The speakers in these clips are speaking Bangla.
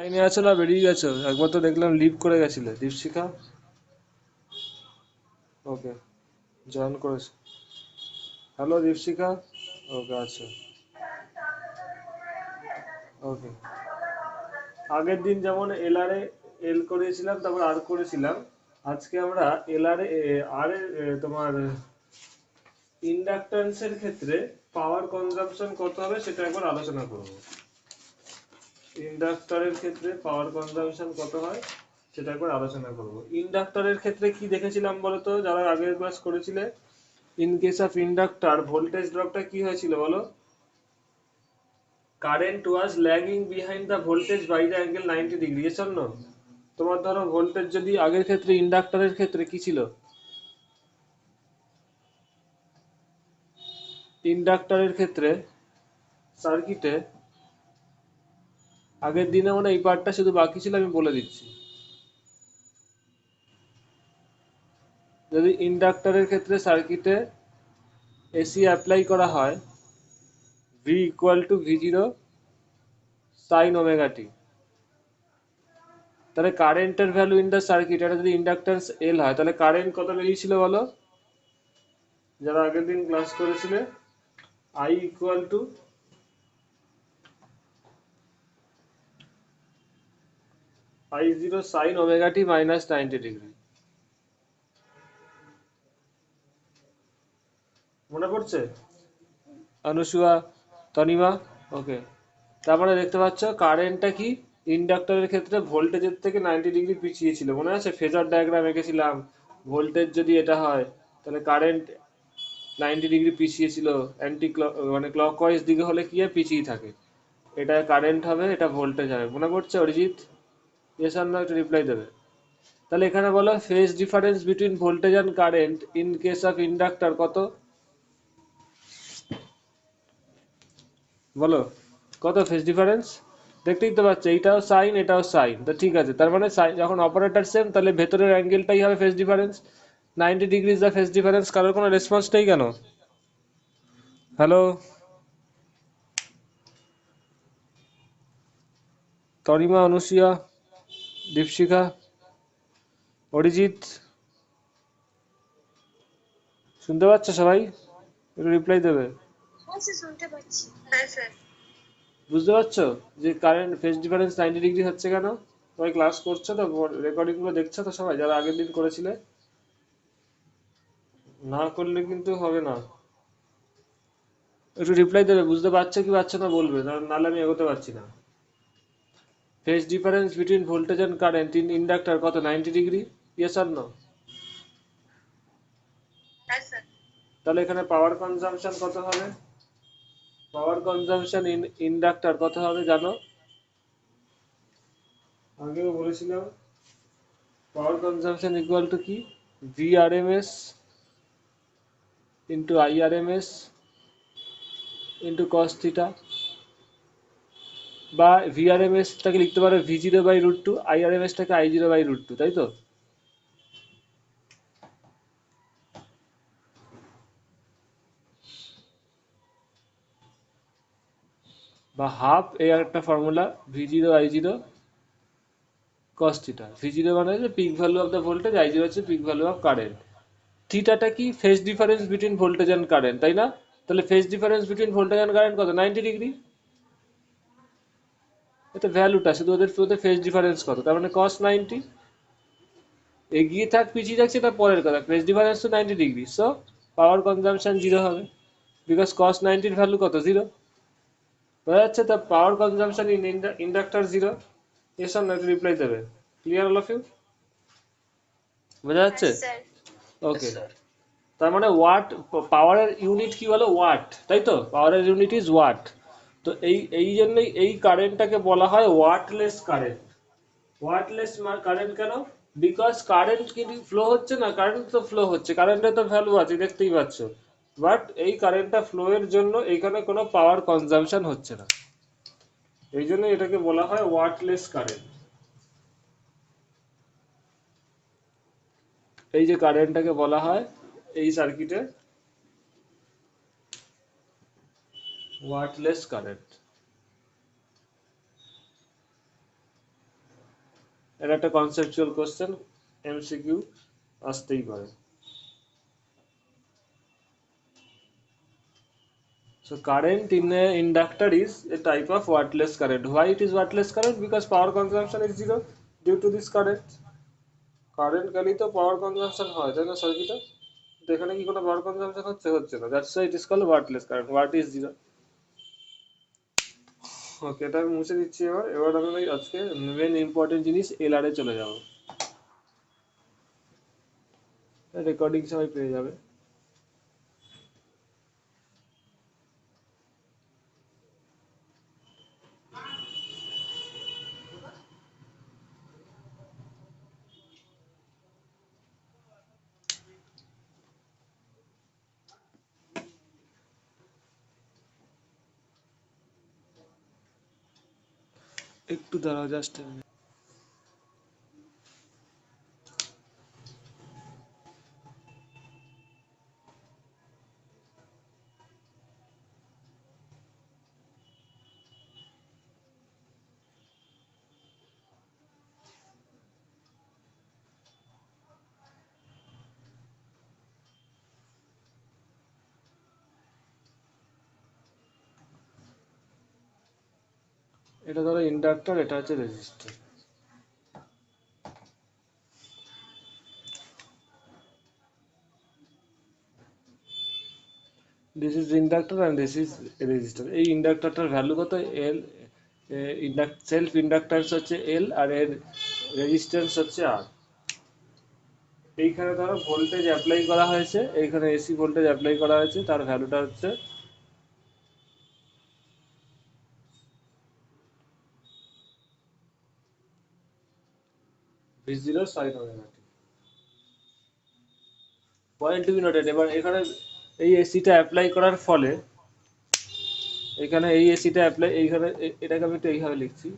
লাইনে আছো না বেরিয়ে গেছো? একবার তো দেখলাম লিভ করে গেছিলে দীপশিখা। ওকে, জয়েন করেছো। হ্যালো দীপশিখা। ওকে, আচ্ছা। ওকে, আগের দিন যেমন এলআর এ এল করেছিলাম, তারপর আর করেছিলাম। আজকে আমরা এলআর এ আর এ তোমার ইন্ডাকট্যান্সের ক্ষেত্রে পাওয়ার কনজাম্পশন কত হবে সেটা একবার আলোচনা করব। ইন্ডাক্টরের ক্ষেত্রে পাওয়ার কনজাম্পশন কত হয় সেটা একবার আলোচনা করব। ইন্ডাক্টরের ক্ষেত্রে কি দেখেছিলাম বলতো, যারা আগের ক্লাস করেছিলে? In case of inductor voltage ড্রপটা কি হয়েছিল বলো? Current was lagging behind the voltage by the angle 90 degree, yes or no? তোমার ধরো ভোল্টেজ যদি আগের ক্ষেত্রে ইন্ডাক্টরের ক্ষেত্রে কি ছিল, ইন্ডাক্টরের ক্ষেত্রে সার্কিটে আগের দিনে মানে এই পার্টটা শুধু বাকি ছিল, আমি বলে দিচ্ছি। যদি ইন্ডাক্টরের ক্ষেত্রে সার্কিটে এসি অ্যাপ্লাই করা হয়, V equal to V zero sine omega t, তাহলে কারেন্টের ভ্যালু ইন দ্য সার্কিট, এটা যদি ইন্ডাকট্যান্স এল হয়, তাহলে কারেন্ট কত বেরিয়েছিল বলো, যারা আগের দিন ক্লাস করেছিলে? I equal to I zero sine omega T minus 90 degree. মনে পড়ছে অনুসুয়া, তনিমা? ওকে, তারপরে দেখতে পাচ্ছ কারেন্টটা কি ইন্ডাক্টরের ক্ষেত্রে ভোল্টেজের থেকে 90 ডিগ্রি পিছিয়ে ছিল, মনে আছে? ফেজার ডায়াগ্রাম এঁকেছিলাম, ভোল্টেজ যদি এটা হয় তাহলে কারেন্ট 90 ডিগ্রি পিছিয়ে ছিল, অ্যান্টি ক্লক মানে ক্লকওয়াইজ দিকে হলে কি হয়, পিছিয়ে থাকে। এটা কারেন্ট হবে, এটা ভোল্টেজ হবে। মনে পড়ছে অরিজিৎ? ইয়েস আর নো একটু রিপ্লাই দেবে। তাহলে এখানে বলো phase difference between voltage and current in case of inductor কত? বলো কত ফেজ ডিফারেন্স? দেখতেই তো পাচ্ছ, এইটাও সাইন এটাও সাইন, তো ঠিক আছে। তার মানে যখন অপারেটর সেম, তাহলে ভেতরের অ্যাঙ্গেলটাই হবে phase difference. 90 degree is the phase difference. কারোর কোনো রেসপন্স নেই কেন? হ্যালো তরিমা, অনুসিয়া, দীপশিখা, অরিজিৎ, শুনতে পাচ্ছ সবাই? একটু রিপ্লাই দেবে। বুঝতে পারছো যে কারেন্ট ফেজ ডিফারেন্স 90 ডিগ্রি হচ্ছে কেন? সবাই ক্লাস করছো তো, রেকর্ডিং গুলো দেখছো তো সবাই, যারা আগের দিন করেছিলে? না করলে কিন্তু হবে না। একটু রিপ্লাই দেবে, বুঝতে পারছো কি পারছো না বলবে, নাহলে আমি এগোতে পারছি না। Phase difference between voltage and current in inductor কত? 90 ডিগ্রি, ইয়েস আর নো? তাহলে এখানে পাওয়ার কনজাম্পশন কত হবে? পাওয়ার কনজাম্পশন ইন ইন্ডাক্টর কত হবে জানো? আগেও বলেছিলাম, পাওয়ার কনজাম্পশন ইকুয়াল টু কি? VRMS into IRMS into cos theta, বা ভিআরএমএসটাকে লিখতে পারো V zero by root two, আইআরএমএসটাকে I zero by root two, তাই তো? বা হাফ, এই একটা formula, V zero I zero cos theta. V zero মানে হচ্ছে peak value of the voltage, I zero হচ্ছে পিক ভ্যালু অফ কারেন্ট। থিটাটা কি? Phase difference between voltage and current, তাই না? তাহলে phase difference between voltage and current কত? 90 ডিগ্রি। এটা ভ্যালুটা শুধু, ওদের ফেজ ডিফারেন্স কত, তার মানে কস 90। এগিয়ে থাক পিছিয়ে থাকছে এটা পরের কথা, ফেজ ডিফারেন্স তো 90 degree, so power consumption zero হবে, বিকজ কস 90 ভ্যালু কত? জিরো। বোঝা যাচ্ছে? তা power consumption in inductor zero. এসব না, একটু রিপ্লাই দেবে। Clear all of you? বোঝা যাচ্ছে? ওকে, তার মানে ওয়াট, পাওয়ারের ইউনিট কি বলো? ওয়াট, তাই তো? পাওয়ারের ইউনিট ইজ ওয়াট। তো এই এই জন্যই এই কারেন্টটাকে বলা হয় ওয়াটলেস কারেন্ট। ওয়াটলেস কারেন্ট কেন? বিকজ কারেন্ট কিন্তু ফ্লো হচ্ছে না, কারেন্ট তো ফ্লো হচ্ছে, কারেন্টের তো ভ্যালু আছে দেখতেই পাচ্ছ, বাট এই কারেন্টটা ফ্লো এর জন্য এইখানে কোনো পাওয়ার কনজাম্পশন হচ্ছে না, এই জন্য এটাকে বলা হয় ওয়াটলেস কারেন্ট। এই যে কারেন্টটাকে বলা হয় এই সার্কিটে ওয়াটলেস কারেন্ট। এটা একটা কনসেপচুয়াল কোশ্চেন, এমসিকিউ আসতেই পারে। So current in a inductor is a type of worthless current. Why it is worthless current? Because power consumption is zero due to this current. Current গেলেই তো পাওয়ার কনজাম্পশন হয়, তাই না সার্কিটে? তো এখানে কি কোনো পাওয়ার কনজাম্পশন হচ্ছে? হচ্ছে না। That's why it is called wattless current. Watt is zero. Okay, এটা আমি মুছে দিচ্ছি। এবার আমি আজকে মেন ইম্পর্টেন্ট জিনিস এলআর এ চলে যাব। রেকর্ডিং সবাই পেয়ে যাবে। একটু দাঁড়াও, জাস্ট এটা ধরো ইন্ডাক্টর, এটা হচ্ছে resistor. This is inductor and this is resistor. এই ইন্ডাক্টরটার ভ্যালু কত? এল। সেলফ ইন্ডাক্ট্যান্স হচ্ছে এল, আর এর রেজিস্ট্যান্স হচ্ছে আর। এইখানে ধরো ভোল্টেজ অ্যাপ্লাই করা হয়েছে, এইখানে এসি ভোল্টেজ অ্যাপ্লাই করা হয়েছে, তার ভ্যালুটা হচ্ছে V0 sin omega t. Point to be noted. এবার এখানে এই এসিটা অ্যাপ্লাই করার ফলে, এখানে এই এসিটা অ্যাপ্লাই, এইখানে এটাকে আমি একটু এইভাবে লিখছি।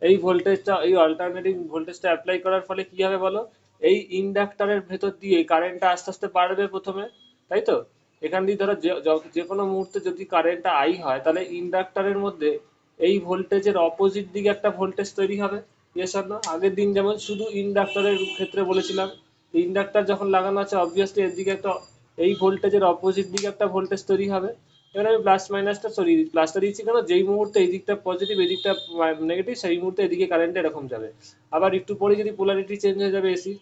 এই ভোল্টেজটা, এই অল্টারনেটিং ভোল্টেজটা অ্যাপ্লাই করার ফলে কি হবে বলো? এই ইন্ডাক্টরের ভেতর দিয়ে কারেন্টটা আস্তে আস্তে বাড়বে প্রথমে, তাই তো? এখান দিয়ে ধরো যে কোনো মুহূর্তে যদি কারেন্টটা আই হয়, তাহলে ইন্ডাক্টরের মধ্যে এই ভোল্টেজের অপোজিট দিকে একটা ভোল্টেজ তৈরি হবে। Yes or no? আগের দিন যেমন শুধু ইন্ডাক্টরের ক্ষেত্রে বলেছিলাম, ইন্ডাক্টর যখন লাগানো আছে অবভিয়াসলি এর দিকে একটা, এই ভোল্টেজের অপোজিট দিকে একটা ভোল্টেজ তৈরি হবে। এখানে আমি প্লাস মাইনাসটা, সরি প্লাসটা দিচ্ছি কেন, যেই মুহূর্তে এই দিকটা পজিটিভ এই দিকটা নেগেটিভ, সেই মুহূর্তে এদিকে কারেন্ট এরকম যাবে। আবার একটু পরে যদি পোলারিটি চেঞ্জ হয়ে যাবে এসি,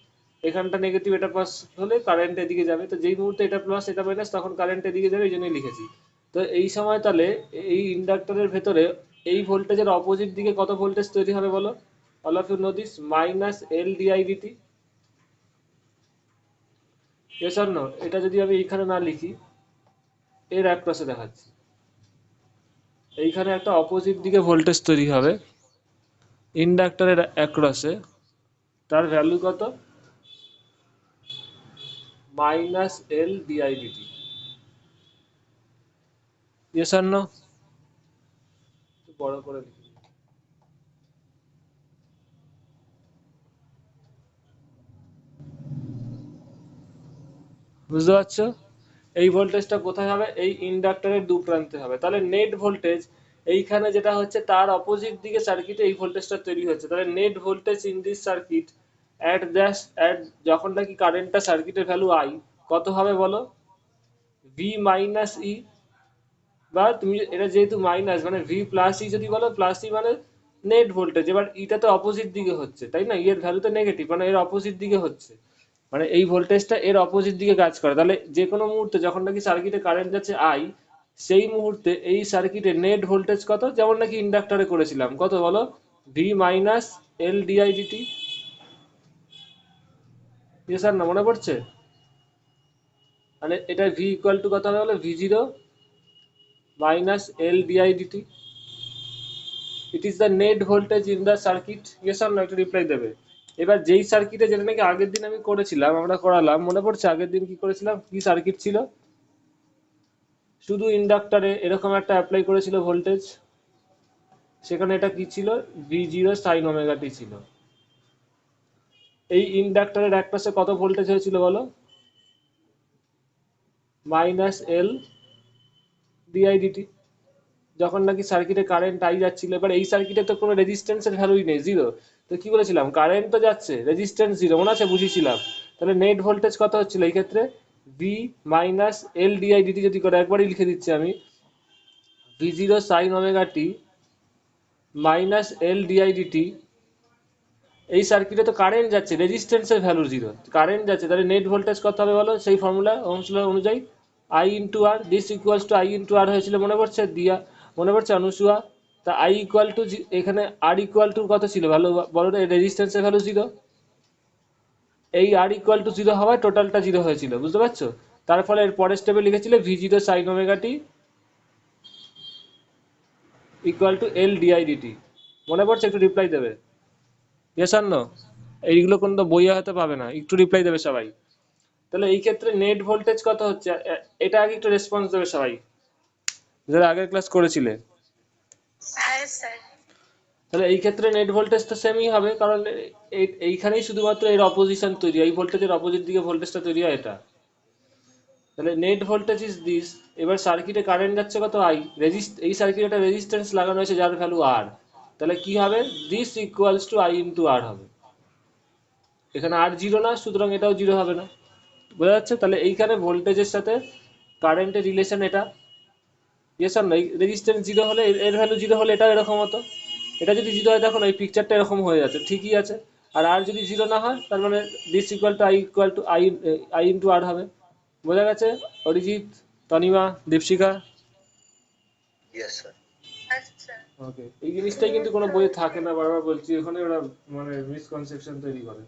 এখানটা নেগেটিভ এটা প্লাস হলে কারেন্ট এদিকে যাবে। তো যেই মুহূর্তে এটা প্লাস এটা মাইনাস, তখন কারেন্ট এদিকে যাবে, এই জন্যই লিখেছি। তো এই সময় তাহলে এই ইন্ডাক্টরের ভেতরে এই ভোল্টেজের অপোজিট দিকে কত ভোল্টেজ তৈরি হবে বলো? All of you know this, minus L DI dt. Yes or no? এটা যদি আমি এইখানে না লিখি, এর এক পাশে দেখাচ্ছি, এইখানে একটা অপোজিট দিকে ভোল্টেজ তৈরি হবে ইন্ডাক্টরের অ্যাক্রসে, তার ভ্যালু কত? Minus L DI dt. Yes আর নো? বড় করে লিখি। বুঝতে পারছো? এই ভোল্টেজটা কোথায় হবে? এই ইন্ডাক্টরের দু প্রান্তে হবে। তাহলে নেট ভোল্টেজ এইখানে যেটা হচ্ছে, তার অপোজিট দিকে সার্কিটে এই ভোল্টেজটা তৈরি হচ্ছে। তাহলে net voltage in this circuit at যখন নাকি কারেন্টটা সার্কিটের ভ্যালু আই, কত হবে বলো? ভি মাইনাস ই, বা তুমি এটা যেহেতু মাইনাস, মানে ভি প্লাস ই যদি বলো, প্লাস ই মানে নেট ভোল্টেজ। এবার ইটা তো অপোজিট দিকে হচ্ছে, তাই না? এর ভ্যালু তো নেগেটিভ, মানে এর অপোজিট দিকে হচ্ছে, মানে এই ভোল্টেজটা এর অপোজিট দিকে কাজ করে। তাহলে যে কোনো মুহূর্তে যখন নাকি সার্কিটে কারেন্ট যাচ্ছে আই, সেই মুহূর্তে এই সার্কিটে নেট ভোল্টেজ কত? যেমন নাকি ইন্ডাক্টরে করেছিলাম, কত বলো? V minus L DI dt. Yes আর না, মনে পড়ছে? মানে এটা ভি ইকুয়াল টু কত হবে বলো? V0 minus L DI dt. It is the net voltage in the circuit. Yes or no? একটা রিপ্লাই দেবে। এবার যেই সার্কিটে, যেটা নাকি আগের দিন আমি করেছিলাম, আমরা করালাম, মনে পড়ছে আগের দিন কি করেছিলাম? কি সার্কিট ছিল? শুধু ইন্ডাক্টরে এরকম একটা অ্যাপ্লাই করেছিল ভোল্টেজ, সেখানে এটা কি ছিল? V0 সাইন ওমেগা টি ছিল। এই ইন্ডাক্টরের এক পাশে কত ভোল্টেজ হয়েছিল বলো? Minus L DI DT. যখন নাকি সার্কিটে কারেন্ট আই যাচ্ছিল, এবার এই সার্কিটে তো কোনো রেজিস্ট্যান্সের ভ্যালুই নেই, জিরো। তো কি বলেছিলাম, কারেন্ট তো যাচ্ছে, রেজিস্ট্যান্স জিরো, মনে আছে বুঝিয়েছিলাম। তাহলে নেট ভোল্টেজ কত হচ্ছিল এই ক্ষেত্রে, V minus L DI DT, যদি করে একবারই লিখে দিচ্ছি আমি, ভি জিরো সাইন ওমেগা টি মাইনাস এল ডিআই ডিটি। এই সার্কিটে তো কারেন্ট যাচ্ছে, রেজিস্ট্যান্সের ভ্যালু জিরো, কারেন্ট যাচ্ছে, তাহলে নেট ভোল্টেজ কত হবে বলো, সেই ফর্মুলা, ওহমস ল অনুযায়ী, I into R, this equals to I into R হয়েছিল, মনে পড়ছে দিয়া, মনে পড়ছে অনুসুয়া। তা আই ইকুয়াল টু, এখানে আর ইকুয়াল টু কত ছিল ভালো বলো, রেজিস্ট্যান্সের ভ্যালু জিরো, এই আর ইকুয়াল টু জিরো হওয়ায় টোটালটা জিরো হয়েছিল, বুঝতে পারছো। তার ফলে এর পরের স্টেপে লিখেছিল V zero sine omega T equal to L DI dt. মনে পড়ছে, একটু রিপ্লাই দেবে, ইয়েস আর নো। এইগুলো কিন্তু বইয়ে হয়তো পাবে না, একটু রিপ্লাই দেবে সবাই। তাহলে এই ক্ষেত্রে নেট ভোল্টেজ কত হচ্ছে, এটা আগে একটু রেসপন্স দেবে সবাই, যারা আগের ক্লাস করেছিলে। হ্যাঁ স্যার। তাহলে এই ক্ষেত্রে নেট ভোল্টেজ তো সেমই হবে, কারণ এইখানেই শুধুমাত্র এর অপোজিশন তৈরি হয়, এই ভোল্টেজের অপোজিট দিকে ভোল্টেজটা তৈরি হয় এটা। তাহলে নেট ভোল্টেজ ইজ দিস। এবার সার্কিটে কারেন্ট যাচ্ছে কত, আই, এই সার্কিটে একটা রেজিস্ট্যান্স লাগানো হয়েছে যার ভ্যালু আর, তাহলে কি হবে, this equals to I into R হবে। এখানে আর জিরো না, সুতরাং এটাও জিরো হবে না, বোঝা যাচ্ছে। তাহলে এইখানে ভোল্টেজের সাথে কারেন্টের রিলেশন এটা, ইয়েস আর নাই। রেজিস্ট্যান্স জিরো হলে, এর ভ্যালু জিরো হলে এটাও এরকম হতো, এটা যদি জিরো হয়, দেখুন এই পিকচারটা এরকম হয়ে যাচ্ছে, ঠিকই আছে। আর যদি জিরো না হয়, তার মানে this equal to I, I into R হবে। বোঝা গেছে অরিজিৎ, তনিমা, দীপশিখা? Yes sir. আচ্ছা। ওকে, এই জিনিসটাই কিন্তু কোনো বইয়ে থাকে না, বারবার বলছি, ওখানে ওরা মানে মিসকনসেপশন তৈরি করে।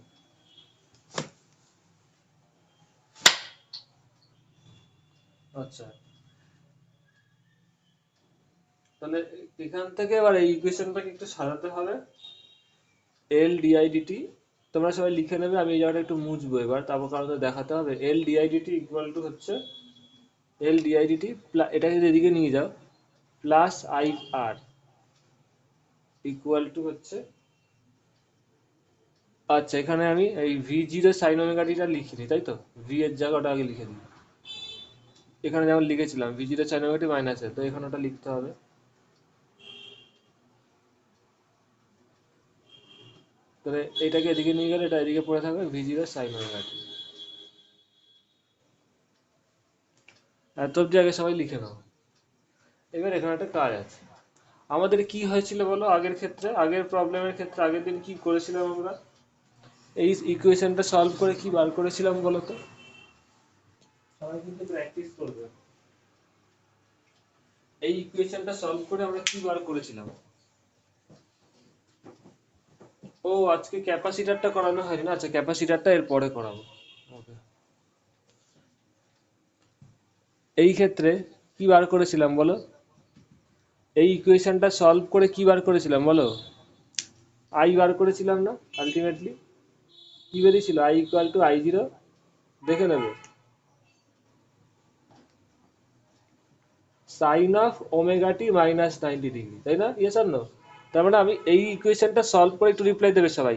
আচ্ছা, তাহলে এখান থেকে এবার এই ইকুয়েশনটাকে একটু সাজাতে হবে, এল ডিআই ডিটি, তোমরা সবাই লিখে নেবে, আমি এই জায়গাটা একটু মুছবো এবার, তারপর কারণে দেখাতে হবে। L DI D T equal to হচ্ছে, এল ডিআই ডিটি এটাকে যদি এদিকে নিয়ে যাও, plus I R equal to হচ্ছে, আচ্ছা এখানে আমি এই ভি জিরো সাইন ওমেগা টিটা লিখিনি, তাই তো, ভি এর জায়গাটা আগে লিখে দিই, এখানে যেমন লিখেছিলাম ভি জিরো সাইন ওমেগা টি মাইনাস এ, তো এখানে ওটা লিখতে হবে। তাহলে এটাকে এদিকে নিয়ে গেলে এটা এদিকে পড়ে থাকবে, ভি জিরো সাইন ওমেগা টি। এত অব্দি আগে সবাই লিখে নাও। এবার এখানে একটা কাজ আছে, আমাদের কি হয়েছিল বলো আগের ক্ষেত্রে, আগের প্রবলেমের ক্ষেত্রে, আগের দিন কি করেছিলাম আমরা, এই ইকুয়েশনটা সলভ করে কি বার করেছিলাম বলো তো, সবাই কিন্তু প্র্যাকটিস করবে। এই ইকুয়েশনটা সলভ করে আমরা কি বার করেছিলাম, ও আজকে ক্যাপাসিটরটা করানো হয়নি না, আচ্ছা ক্যাপাসিটরটা এর পরে করাবো। ওকে, এই ক্ষেত্রে কি বার করেছিলাম বলো, এই ইকুয়েশনটা সলভ করে কি বার করেছিলাম বলো, আই বার করেছিলাম না, আলটিমেটলি কি বেরিয়েছিল, I equal to I zero, দেখে নেবে, sine of omega T minus 90 degree, তাই না, ইয়েস আর নো। তার মানে আমি এই ইকুয়েশনটা সলভ করে একটু রিপ্লাই দেবে সবাই,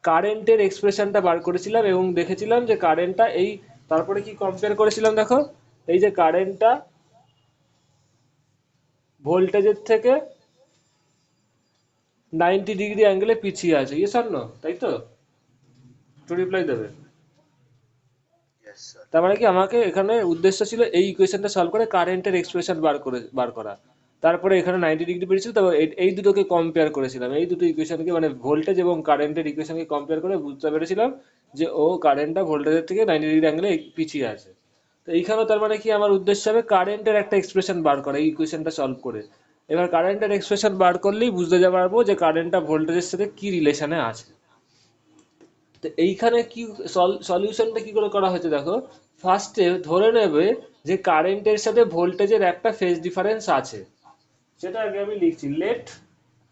কারেন্টের এক্সপ্রেশনটা বার করেছিলাম এবং দেখেছিলাম যে কারেন্টটা এই, তারপরে কি কম্পেয়ার করেছিলাম দেখো, এই যে কারেন্টটা ভোল্টেজের থেকে 90 ডিগ্রি অ্যাঙ্গেলে পিছিয়ে আছে, ইয়েস আর নো, তাই তো, একটু রিপ্লাই দেবে। Yes sir. তার মানে কি, আমাকে এখানে উদ্দেশ্য ছিল এই ইকুয়েশনটা সলভ করে কারেন্টের এক্সপ্রেশন বার করা, তারপরে এখানে 90 ডিগ্রি বেরিয়েছিল, তারপর এই দুটোকে কম্পেয়ার করেছিলাম, এই দুটো ইকুয়েশনকে মানে ভোল্টেজ এবং কারেন্টের ইকুয়েশনকে কম্পেয়ার করে বুঝতে পেরেছিলাম যে ও কারেন্টটা ভোল্টেজের থেকে 90 ডিগ্রি অ্যাঙ্গেলে পিছিয়ে আছে। তো এইখানেও তার মানে কি, আমার উদ্দেশ্য হবে কারেন্টের একটা এক্সপ্রেশন বার করা এই ইকুয়েশনটা সলভ করে। এবার কারেন্টের এক্সপ্রেশন বার করলেই বুঝতে পারবো যে কারেন্টটা ভোল্টেজের সাথে কি রিলেশনে আছে। তো এইখানে কি সলিউশনটা কি করে করা হয়েছে দেখো, ফার্স্টে ধরে নেবে যে কারেন্টের সাথে ভোল্টেজের একটা ফেজ ডিফারেন্স আছে, সেটা আগে আমি লিখছি, লেট,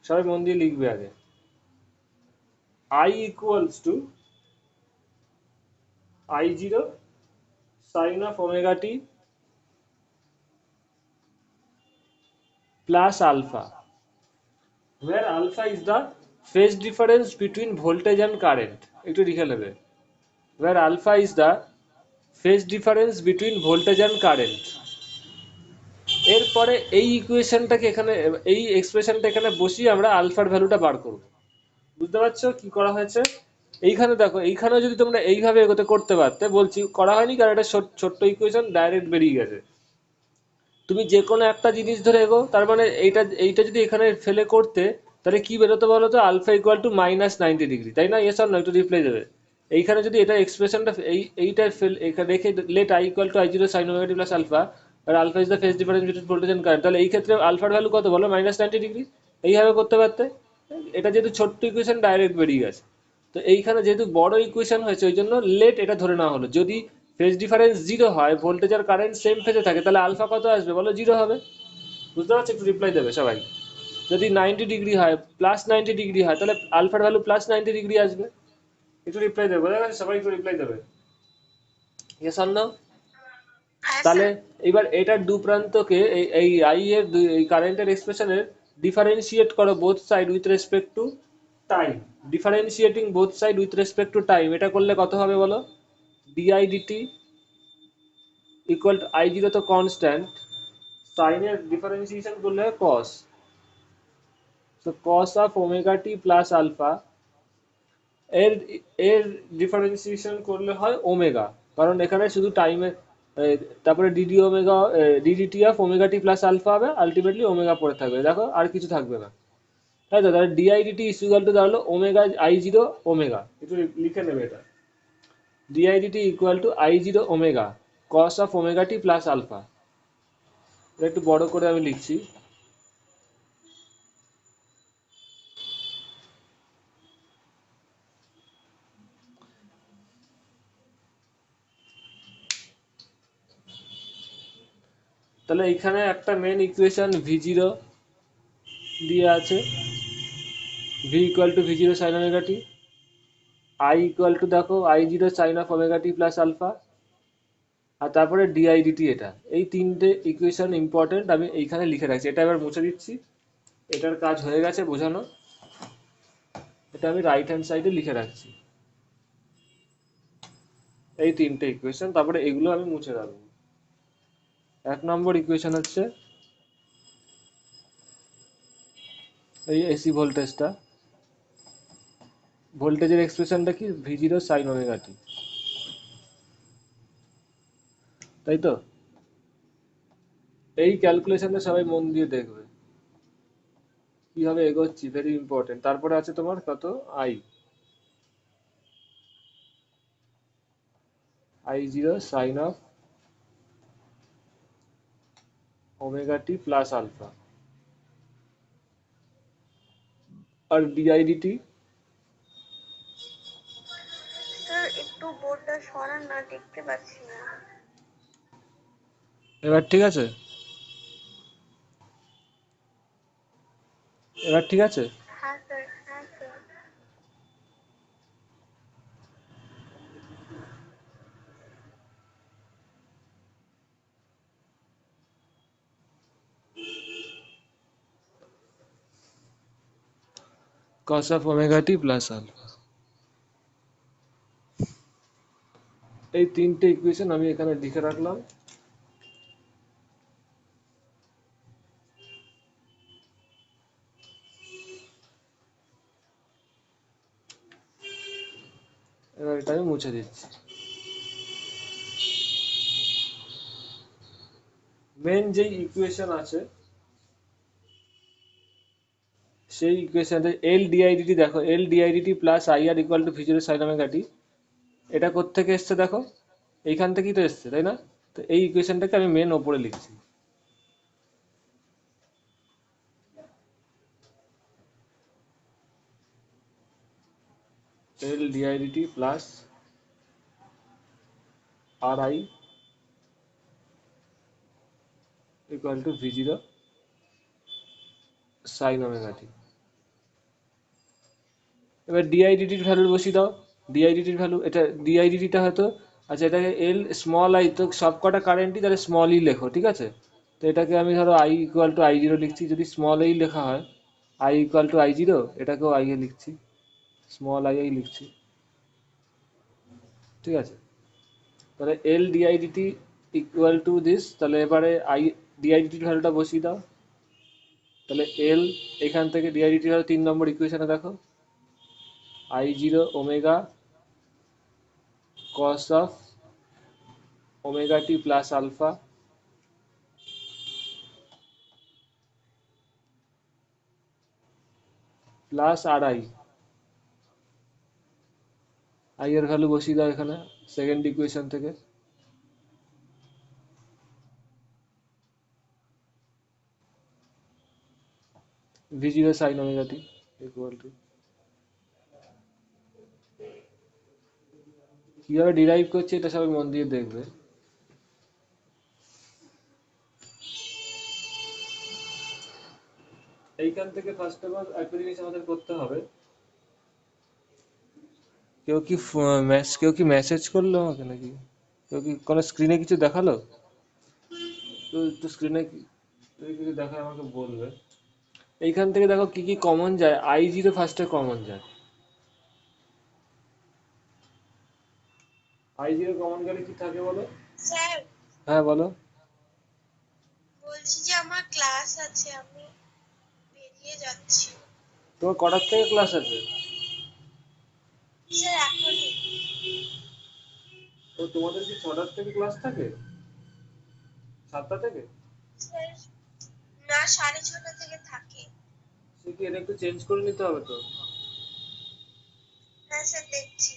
সবাই মন দিয়ে লিখবে আগে, I equals to I zero sine of omega T plus alpha, where alpha is the phase difference between voltage and current, একটু লিখে নেবে, where alpha is the phase difference between voltage and current, এরপরে এই ইকুয়েশনটাকে এখানে, এই এক্সপ্রেশনটা এখানে বসিয়ে আমরা আলফার ভ্যালুটা বার করব। বুঝতে পারছো কি করা হয়েছে? এইখানে দেখো, এইখানেও যদি তোমরা এইভাবে এগোতে করতে পারতে, বলছি করা হয়নি কারণ এটা ছোট্ট ইকুয়েশন ডাইরেক্ট বেরিয়ে গেছে। তুমি যে কোনো একটা জিনিস ধরে এগো, তার মানে এইটা এইটা যদি এখানে ফেলে করতে, তাহলে কি বেরোতো বলো তো? আলফা ইকুয়াল টু -90°, তাই না? ইয়েস অর নো, একটু রিপ্লাই দেবে। এইখানে যদি এটা এক্সপ্রেশনটা এইটা এখানে রেখে let I equal to I0 sin omega plus alpha, আর alpha is the phase difference between voltage and current, তাহলে এই ক্ষেত্রে আলফার ভ্যালু কত বলো? -90°। এইভাবে করতে পারতে। এটা যেহেতু ছোট্ট ইকুয়েশন ডাইরেক্ট বেরিয়ে গেছে, তো এইখানে যেহেতু বড় ইকুয়েশন হয়েছে ওই জন্য লেট এটা ধরে নেওয়া হলো। যদি ফেজ ডিফারেন্স 0 হয়, ভোল্টেজ আর কারেন্ট সেম ফেজে থাকে, তাহলে আলফা কত আসবে বলো? 0 হবে। বুঝতে পারছো? একটু রিপ্লাই দেবে সবাই। যদি 90° হয়, +90° হয়, তাহলে আলফার ভ্যালু +90° আসবে। একটু রিপ্লাই দেবে, বোঝা গেছে? সবাই একটু রিপ্লাই দেবে, ইয়েস অর নো। তাহলে এবার এটার দু প্রান্তকে এই এই আই এর এই কারেন্টের এক্সপ্রেশনের ডিফারেন্সিয়েট করো both side with respect to time. Differentiating both side with respect to time, এটা করলে কত হবে বলো? DI D T equal to I0 তো কনস্ট্যান্ট, সাইনের ডিফারেন্সিয়েশন করলে কস, তো cos of omega T plus alpha, এর এর ডিফারেন্সিয়েশন করলে হয় ওমেগা, কারণ এখানে শুধু টাইমে, তারপরে D D omega, D D T of omega T plus alpha হবে, আলটিমেটলি ওমেগা পড়ে থাকবে, দেখো আর কিছু থাকবে না। তাই তো? তাহলে ডিআইডিটি ইকুয়াল টু দাঁড়ালো ওমেগা I0 ওমেগা, একটু লিখে নেবে এটা। D i d t equal to I0 omega cos of omega T plus alpha. এটা একটু বড় করে আমি লিখছি। তাহলে এখানে একটা মেন ইকুয়েশন V0 দিয়ে আছে, V equal to V0 sine omega t, I equal to দেখো I0 sine of omega T plus alpha, আর তারপরে ডিআইডিটি। এটা এই তিনটে ইকুয়েশন ইম্পর্টেন্ট, আমি এইখানে লিখে রাখছি। এটা এবার মুছে দিচ্ছি, এটার কাজ হয়ে গেছে বোঝানো। এটা আমি রাইট হ্যান্ড সাইডে লিখে রাখছি, এই তিনটে ইকুয়েশন, তারপরে এগুলো আমি মুছে রাখবো। 1 নম্বর ইকুয়েশন হচ্ছে এই এসি ভোল্টেজটা, ভোল্টেজের এক্সপ্রেশনটা কি? V0 সাইন ওমেগা টি, তাই তো? এই ক্যালকুলেশনটা সবাই মন দিয়ে দেখবে, কিভাবে এগোচ্ছি, ভেরি ইম্পর্টেন্ট। তারপরে আছে তোমার কত? I0 sine of omega T plus alpha, আর ডিআইডিটি। স্যার একটু বোর্ডটা সরান না, দেখতে পাচ্ছি না। এবার ঠিক আছে? এবার ঠিক আছে? হ্যাঁ স্যার, হ্যাঁ sir. cos of omega t plus alpha, এই তিনটে ইকুয়েশন আমি এখানে লিখে রাখলাম। এবার এটা আমি মুছে দিচ্ছি। মেন যে ইকুয়েশন আছে সেই ইকুয়েশনে এল ডিআইডিটি, দেখো L d i d t plus IR equal to V0 sine omega t, এটা কোত্থেকে এসছে দেখো? এইখান থেকেই তো এসছে, তাই না? তো এই ইকুয়েশনটাকে আমি মেন ওপরে লিখছি। L d i d t plus R I equal to V0 sine omega টি। এবার ডিআইডিটির ভ্যালু বসিয়ে দাও। ডিআইডিটির ভ্যালু, এটা ডিআইডিটিটা হয়তো, আচ্ছা এটাকে এল স্মল আই, তো সব কটা কারেন্টই তাহলে স্মল ই লেখো, ঠিক আছে? তো এটাকে আমি ধরো আই ইকুয়াল টু I0 লিখছি, যদি স্মল এই লেখা হয় আই ইকুয়াল টু I0, এটাকেও আই এ লিখছি, স্মল আই লিখছি, ঠিক আছে? তাহলে এল ডিআইডিটি ইকুয়াল টু দিস, তাহলে এবারে আই ডিআইডিটির ভ্যালুটা বসিয়ে দাও। তাহলে এল এখান থেকে ডিআইডিটির ভ্যালু 3 নম্বর ইকুয়েশনে দেখো, I0 omega cos of omega T plus alpha plus R I এর ভ্যালু বসিয়ে দাও এখানে সেকেন্ড ইকুয়েশন থেকে। V0 sine omega T equal to, কিভাবে ডিরাইভ করছে এটা সবাই মন দিয়ে দেখবে। এইখান থেকে ফার্স্ট অফ অল একটা জিনিস আমাদের করতে হবে, কেউ কি মেসেজ করলো আমাকে নাকি, কেউ কি কোনো স্ক্রিনে কিছু দেখালো? তো একটু স্ক্রিনে যদি কিছু দেখায় আমাকে বলবে। এইখান থেকে দেখো কি কি কমন যায়, I0 ফার্স্টে কমন যায়। I0 কমন গেলে কি থাকে বলো? স্যার হ্যাঁ বলো। বলছি যে আমার ক্লাস আছে, আমি বেরিয়ে যাচ্ছি। তোমার কটার থেকে ক্লাস আছে? স্যার এখনই। তো তোমাদের কি 6টার থেকে ক্লাস থাকে? 7টা থেকে? স্যার না, 6:30 থেকে থাকে। সে কি এটা একটু চেঞ্জ করে নিতে হবে তো? হ্যাঁ স্যার, দেখছি।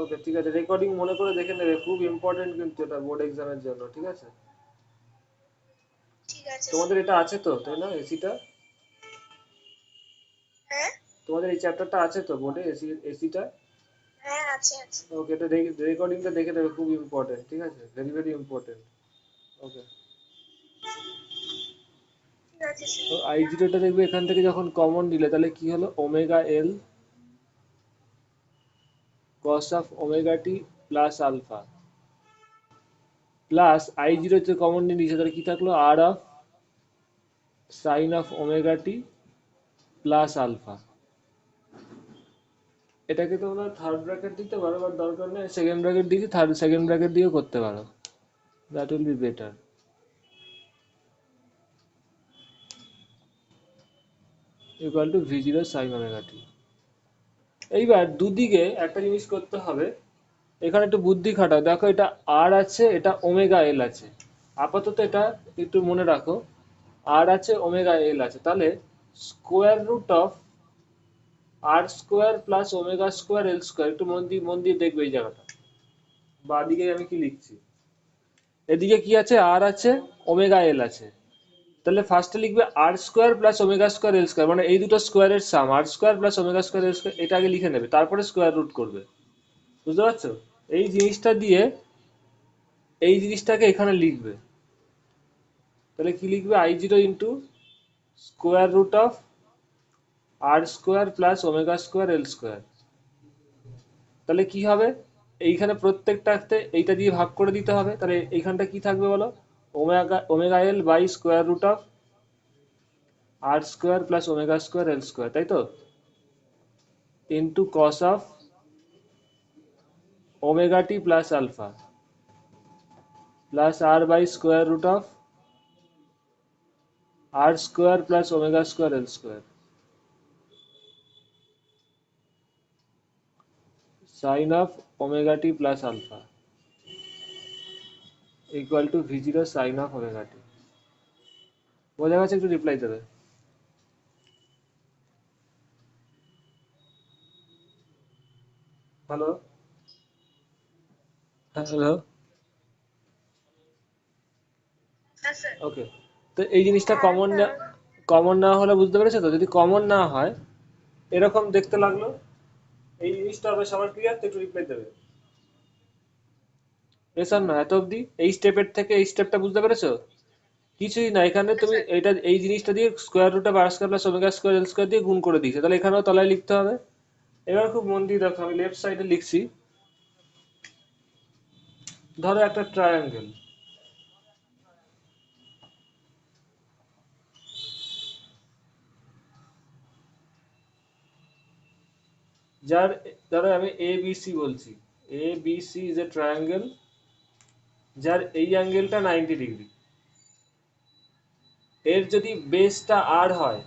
ওকে ঠিক আছে, রেকর্ডিং মনে করে দেখে নেবে, খুব ইম্পর্টেন্ট কিন্তু এটা বোর্ড এক্সামের জন্য, ঠিক আছে? ঠিক আছে তোমাদের স্যার। এটা আছে তো, তাই না, এসিটা? হ্যাঁ তোমাদের এই চ্যাপ্টারটা আছে তো বোর্ডে, এসিটা? হ্যাঁ, আছে আছে। ওকে, এটা রেকর্ডিংটা দেখে নেবে, খুব ইম্পর্টেন্ট, ঠিক আছে, ভেরি ভেরি ইম্পর্টেন্ট। ওকে, ঠিক আছে তো স্যার। I0টা দেখবে এখান থেকে যখন কমন নিলে তাহলে কি হলো, omega L cos of omega T plus alpha plus I0 যে কমন নিয়ে নিয়েছে তাহলে কি থাকলো, R of sine of omega T plus alpha. এটাকে তোমরা থার্ড ব্র্যাকেট দিতে পারো, বাট দরকার নেই, সেকেন্ড ব্র্যাকেট দিয়ে সেকেন্ড ব্র্যাকেট দিয়েও করতে পারো, that will be better. Equal to V0 sine omega t. এইবার দুদিকে একটা জিনিস করতে হবে, এখানে একটু বুদ্ধি খাটাও, দেখো এটা আর আছে, এটা ওমেগা এল আছে, আপাতত এটা একটু মনে রাখো, আর আছে ওমেগা এল আছে, তাহলে square root of R square plus omega square L square, একটু মন দিয়ে দেখবে এই জায়গাটা, বাদিকে আমি কি লিখছি, এদিকে কি আছে, আর আছে ওমেগা এল আছে, তাহলে ফার্স্টে লিখবে আর square plus omega square L square, মানে এই দুটো স্কোয়ারের সাম, আর square plus omega square L square, এটা আগে লিখে নেবে, তারপরে স্কোয়ার রুট করবে, বুঝতে পারছো? এই জিনিসটা দিয়ে এই জিনিসটাকে এখানে লিখবে, তাহলে কি লিখবে, I0 into square root of R square plus omega square L square. তাহলে কি হবে, এইখানে প্রত্যেকটাতে এইটা দিয়ে ভাগ করে দিতে হবে, তাহলে এইখানটা কি থাকবে বলো, omega omega L by square root of R square plus omega square L square, তাই তো, into cos of omega T plus alpha plus R by square root of R square plus omega square L square sine of omega T plus alpha equal to V0 sine of omega t. বোঝা গেছে? একটু রিপ্লাই দেবে। হ্যালো, হ্যালো, হ্যাঁ স্যার। ওকে। তো এই জিনিসটা হ্যাঁ স্যার। কমন না হলে বুঝতে পেরেছো তো, যদি কমন না হয় এরকম দেখতে লাগলো, এই জিনিসটা হবে সবার ক্লিয়ার তো, একটু রিপ্লাই দেবে। এসব না, এত অবধি এই স্টেপের থেকে এই স্টেপটা বুঝতে পেরেছো? কিছুই না, এখানে হ্যাঁ তুমি স্যার। এটা এই জিনিসটা দিয়ে square root of R square plus omega square L square দিয়ে গুণ করে দিয়েছে, তাহলে এখানেও তলায় লিখতে হবে। এবার খুব মন দিয়ে দেখো, আমি লেফট সাইডে লিখছি, ধরো একটা ট্রায়াঙ্গেল, যার, ধরো আমি এ বি সি বলছি, A B C is a triangle যার এই অ্যাঙ্গেলটা 90 ডিগ্রি, এর যদি বেসটা আর হয়,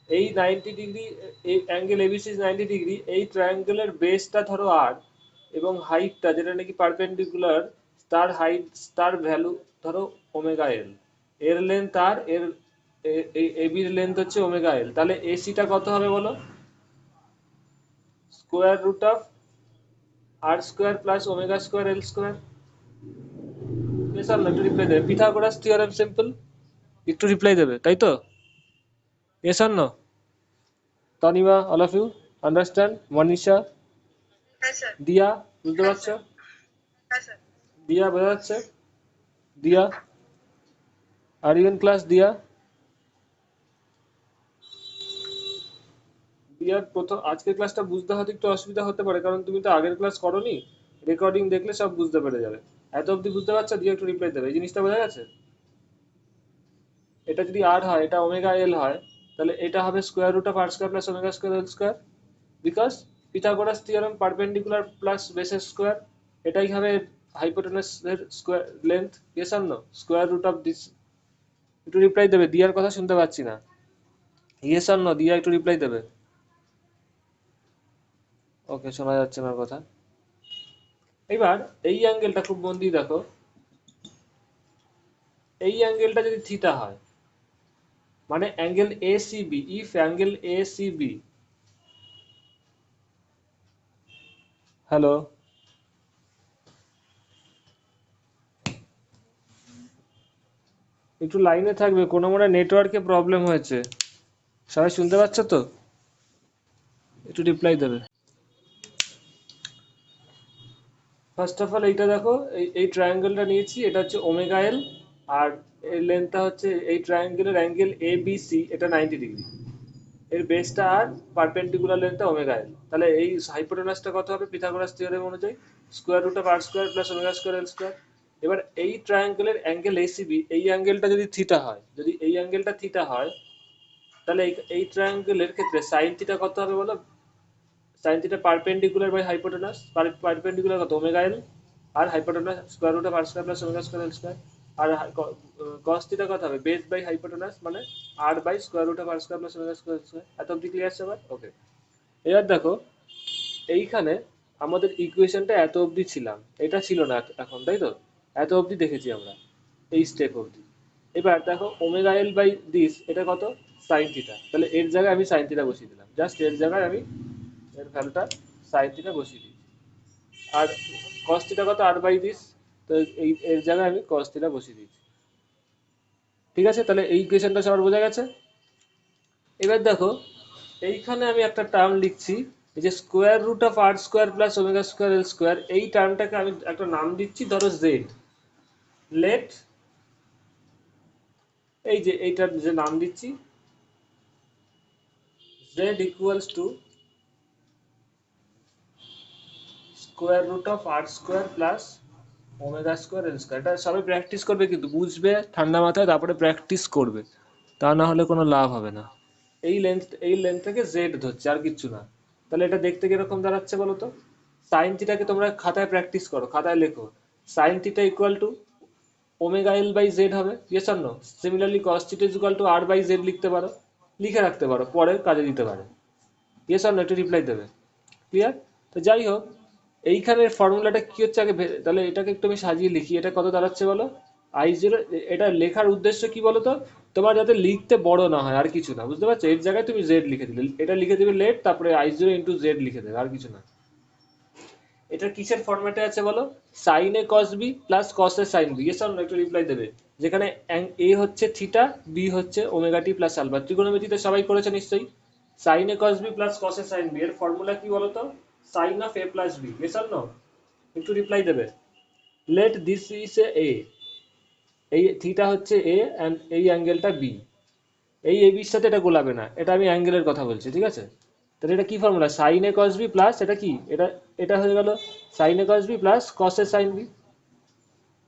এই 90 ডিগ্রি, এই অ্যাঙ্গেল এবিসি 90 ডিগ্রি, এই ট্রায়াঙ্গেলের বেসটা ধরো আর, এবং হাইটটা যেটা নাকি পারপেন্ডিকুলার, তার হাইট, তার ভ্যালু ধরো ওমেগা এল, এর লেন্থ আর, এর এবির লেন্থ হচ্ছে ওমেগা এল, তাহলে এসিটা কত হবে বলো? Square root of R square plus omega square L square. Sir না, একটু রিপ্লাই দেবে, পিথাগোরাস থিওরেম সিম্পল, একটু রিপ্লাই দেবে, তাই তো? Yes or no? Tanima, all of you understand? Manisha, হ্যাঁ স্যার। দিয়া, বুঝতে হ্যাঁ পারছো? স্যার। হ্যাঁ স্যার। দিয়া বোঝা যাচ্ছে? দিয়া, আর ইউ ইন ক্লাস? দিয়া, দিয়ার প্রথম আজকের ক্লাসটা বুঝতে হয়তো একটু অসুবিধা হতে পারে, কারণ তুমি তো আগের ক্লাস করোনি, রেকর্ডিং দেখলে সব বুঝতে পেরে যাবে। এত অবধি বুঝতে পারছো? দিয়া একটু রিপ্লাই দেবে, এই জিনিসটা বোঝা গেছে? এটা যদি আর হয়, এটা ওমেগা এল হয়, তাহলে এটা হবে square root of R square plus omega square L square, because Pythagoras theorem perpendicular plus বেসের স্কোয়ার, এটাই হবে হাইপোটেনাসের square length. Yes or no? Square root of this. একটু রিপ্লাই দেবে, দিয়ার কথা শুনতে পাচ্ছি না। Yes or no? দিয়া একটু রিপ্লাই দেবে। ওকে, শোনা যাচ্ছে না কথা। এবার এই অ্যাঙ্গেলটা খুব মন দিয়ে দেখো, এই অ্যাঙ্গেলটা যদি থিটা হয়, মানে angle A C B, if angle A C B, hello, একটু লাইনে থাকবে, কোনো মনে নেটওয়ার্কে প্রবলেম হয়েছে, সবাই শুনতে পাচ্ছ তো? একটু রিপ্লাই দেবে। ফার্স্ট অফ অল এইটা দেখো, এই ট্রায়াঙ্গেলটা নিয়েছি, এটা হচ্ছে ওমেগা এল, আর এর লেন্থটা হচ্ছে, এই ট্রায়াঙ্গেলের অ্যাঙ্গেল এ বি সি, এটা 90 ডিগ্রি, এর বেসটা আর, পারপেন্ডিকুলার লেন্থটা ওমেগা এল, তাহলে এই হাইপোটেনাসটা কত হবে পিথাগোরাস থিওরেম অনুযায়ী? Square root of R square plus omega square L square. এবার এই ট্রায়াঙ্গেলের অ্যাঙ্গেল এসিবি, এই অ্যাঙ্গেলটা যদি থিটা হয়, যদি এই অ্যাঙ্গেলটা থিটা হয়, তাহলে এই ট্রায়াঙ্গেলের ক্ষেত্রে সাইন থিটা কত হবে বলো? Sine theta perpendicular by hypotenuse, perpendicular কত? ওমেগা এল, আর hypotenuse square root of R square plus omega square L square. আর কস থিটা কত হবে? বেস বাই হাইপোটেনাস, মানে R by square root of R square plus omega square L square. এত অব্দি ক্লিয়ার সবার? ওকে। এবার দেখো, এইখানে আমাদের ইকুয়েশনটা এত অবধি ছিলাম, এটা ছিল না এখন, তাই তো? এত অবধি দেখেছি আমরা, এই স্টেপ অবধি। এবার দেখো ওমেগা এল বাই দিস, এটা কত? সাইন থিটা, তাহলে এর জায়গায় আমি সাইন থিটা বসিয়ে দিলাম, জাস্ট এর জায়গায় আমি এর ভ্যালুটা সাইন থিটা বসিয়ে দিই। আর কস থিটা কত? আর বাই দিস, তো এই এর জায়গায় আমি কস থিটা বসিয়ে দিয়েছি। ঠিক আছে, তাহলে এই ইকুয়েশনটা সবার বোঝা গেছে? এবার দেখো, এইখানে আমি একটা টার্ম লিখছি, এই যে square root of R square plus omega square L square, এই টার্মটাকে আমি একটা নাম দিচ্ছি, ধরো জেড। লেট, এই যে এইটার যে নাম দিচ্ছি, Z equals to square root of R square plus omega square L square. এটা সবাই প্র্যাকটিস করবে, কিন্তু বুঝবে ঠান্ডা মাথায়, তারপরে প্র্যাকটিস করবে, তা না হলে কোনো লাভ হবে না। এই লেন্থ থেকে জেড ধরছে, আর কিচ্ছু না। তাহলে এটা দেখতে কিরকম দাঁড়াচ্ছে বলো তো? সাইন থিটাকে তোমরা খাতায় প্র্যাকটিস করো, খাতায় লেখো, sine theta equal to omega L by Z হবে। Yes or no? Similarly cos theta is equal to R by Z লিখতে পারো, লিখে রাখতে পারো, পরে কাজে দিতে পারে। Yes or no? একটু রিপ্লাই দেবে। ক্লিয়ার? তো যাই হোক, এইখানের ফর্মুলাটা কি হচ্ছে আগে তাহলে এটাকে একটু আমি সাজিয়ে লিখি, এটা কত দাঁড়াচ্ছে বলো? I0, এটা লেখার উদ্দেশ্য কি বলো তো? তোমার যাতে লিখতে বড় না হয়, আর কিছু না, বুঝতে পারছো? এর জায়গায় তুমি জেড লিখে দিলে, এটা লিখে দেবে লেট, তারপরে I0 ইন্টু জেড লিখে দেবে, আর কিছু না। এটা কিসের ফরম্যাটে আছে বলো? Sine A cos B plus cos A sine B. Yes or no? একটু রিপ্লাই দেবে। যেখানে এ হচ্ছে থিটা, বি হচ্ছে ওমেগা টি প্লাস আলফা, ত্রিকোণমিতিতে সবাই করেছে নিশ্চয়ই। Sine A cos B plus cos A sine B এর ফর্মুলা কি বলো তো? Sine of A plus B. Yes or no? একটু রিপ্লাই দেবে। লেট দিস ইজ এ, এই থিটা হচ্ছে এ অ্যান্ড এই অ্যাঙ্গেলটা বি, এই এ বির সাথে এটা গোলাবে না, এটা আমি অ্যাঙ্গেলের কথা বলছি, ঠিক আছে? তাহলে এটা কি formula? Sign A cos B plus, এটা কি, এটা এটা হয়ে গেল sign A cos B plus cos A sine B.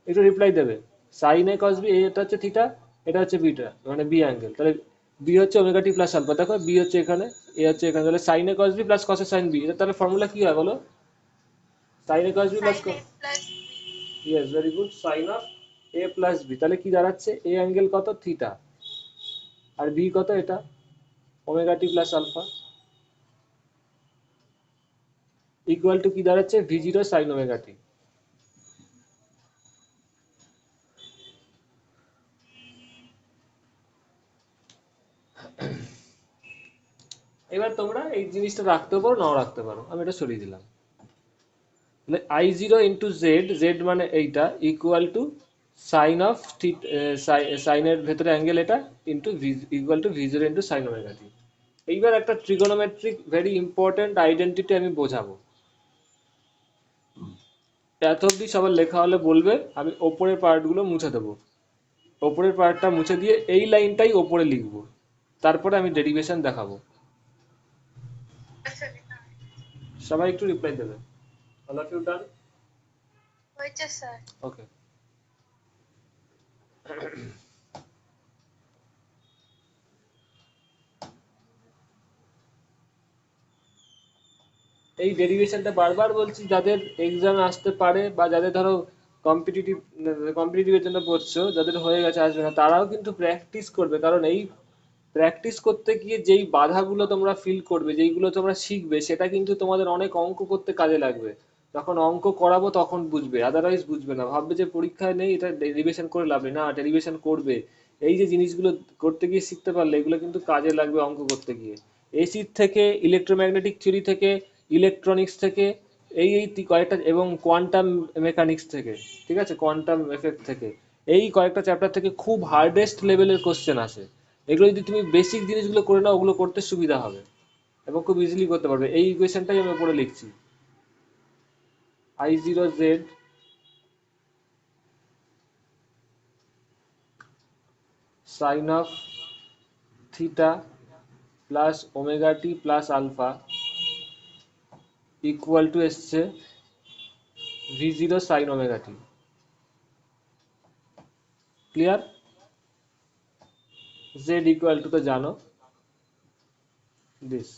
একটু রিপ্লাই দেবে। সাইন এ কস বি, এটা হচ্ছে থিটা, এটা হচ্ছে বিটা, মানে বি অ্যাঙ্গেল, তাহলে বি হচ্ছে ওমেগা টি প্লাস আলফা, দেখো বি হচ্ছে এখানে, এ হচ্ছে এখানে, তাহলে sign A cos B plus cos A sine B, এটা তাহলে ফর্মুলা কি হয় বলো? Sine A cos B plus, sine A plus B. Yes, very good, sine of A plus B, তাহলে কি দাঁড়াচ্ছে? এ অ্যাঙ্গেল কত? থিটা। আর ভি কত, এটা omega T plus alpha, equal to কি দাঁড়াচ্ছে, ভি জিরো সাইন ওমেগা টি। এবার তোমরা এই জিনিসটা রাখতে পারো, নাও রাখতে পারো, আমি এটা সরিয়ে দিলাম। তাহলে I zero into Z, Z মানে এইটা, ইকুয়াল টু সাইন অফ সাইনের ভেতরে অ্যাঙ্গেল এটা, into V, equal to V zero into sine omega t. এইবার একটা ট্রিগোনোমেট্রিক ভেরি ইম্পর্টেন্ট আইডেন্টিটি আমি বোঝাবো। এত অব্দি সবার লেখা হলে বলবে, আমি ওপরের পার্টগুলো মুছে দেবো। ওপরের পার্টটা মুছে দিয়ে এই লাইনটাই ওপরে লিখবো, তারপরে আমি ডেরিভেশন দেখাবো। আচ্ছা, সবাই একটু রিপ্লাই দেবে। All of you done? হয়েছে স্যার। ওকে। এই ডেরিভেশনটা বারবার বলছি, যাদের এক্সাম আসতে পারে বা যাদের ধরো কম্পিটিটিভ কম্পিটিটিভের জন্য পড়ছো, যাদের হয়ে গেছে আসবে না, তারাও কিন্তু প্র্যাকটিস করবে। কারণ এই প্র্যাকটিস করতে গিয়ে যেই বাধাগুলো তোমরা ফিল করবে, যেইগুলো তোমরা শিখবে, সেটা কিন্তু তোমাদের অনেক অঙ্ক করতে কাজে লাগবে। যখন অঙ্ক করাবো তখন বুঝবে, আদারওয়াইজ বুঝবে না, ভাববে যে পরীক্ষায় নেই, এটা ডেরিভেশন করে লাভ নেই। না, ডেরিভেশন করবে। এই যে জিনিসগুলো করতে গিয়ে শিখতে পারলে, এগুলো কিন্তু কাজে লাগবে অঙ্ক করতে গিয়ে। এসির থেকে, ইলেকট্রোম্যাগনেটিক থিওরি থেকে, ইলেকট্রনিক্স থেকে, এই কয়েকটা, এবং কোয়ান্টাম মেকানিক্স থেকে, ঠিক আছে, কোয়ান্টাম এফেক্ট থেকে, এই কয়েকটা চ্যাপ্টার থেকে খুব হার্ডেস্ট লেভেলের কোশ্চেন আসে। এগুলো যদি তুমি বেসিক জিনিসগুলো করে নাও, ওগুলো করতে সুবিধা হবে এবং খুব ইজিলি করতে পারবে। এই ইকুয়েশনটাই আমি উপরে লিখছি, I zero Z sine of theta plus omega T plus alpha equal to এসছে V zero sine omega t. Clear? Z equal to তো জানো, দিস।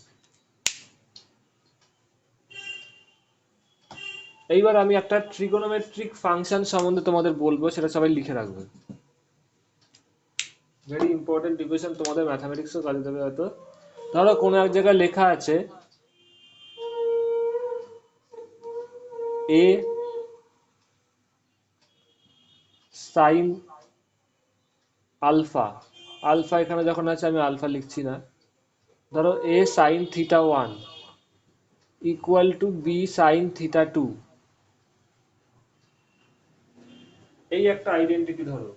এইবার আমি একটা ট্রিগোনোমেট্রিক ফাংশন সম্বন্ধে তোমাদের বলবো, সেটা সবাই লিখে রাখবে। ভেরি ইম্পর্টেন্ট ইকুয়েশন, তোমাদের ম্যাথামেটিক্সও কাজে দেবে হয়তো। ধরো কোনো এক জায়গায় লেখা আছে এ সাইন আলফা, আলফা এখানে যখন আছে আমি আলফা লিখছি না, ধরো A sine theta one equal to B sine theta two, এই একটা আইডেন্টিটি ধরো।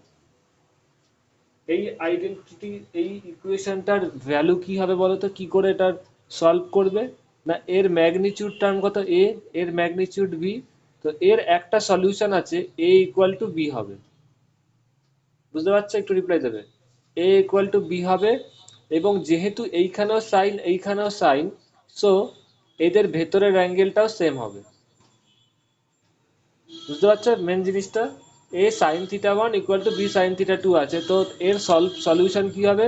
এই আইডেন্টিটি, এই ইকুয়েশনটার ভ্যালু কি হবে বলো তো? কি করে এটার সলভ করবে? না, এর ম্যাগনিচিউড টার্ম কত এ, এর ম্যাগনিচিউড বি, তো এর একটা সলিউশন আছে, এ ইকুয়াল টু বি হবে। বুঝতে পারছো? একটু রিপ্লাই দেবে। এ ইকুয়াল টু বি হবে, এবং যেহেতু এইখানেও সাইন এইখানেও সাইন, সো এদের ভেতরের অ্যাঙ্গেলটাও সেম হবে। বুঝতে পারছো মেন জিনিসটা? A sine theta one equal to B sine theta two আছে, তো এর সলিউশন কি হবে?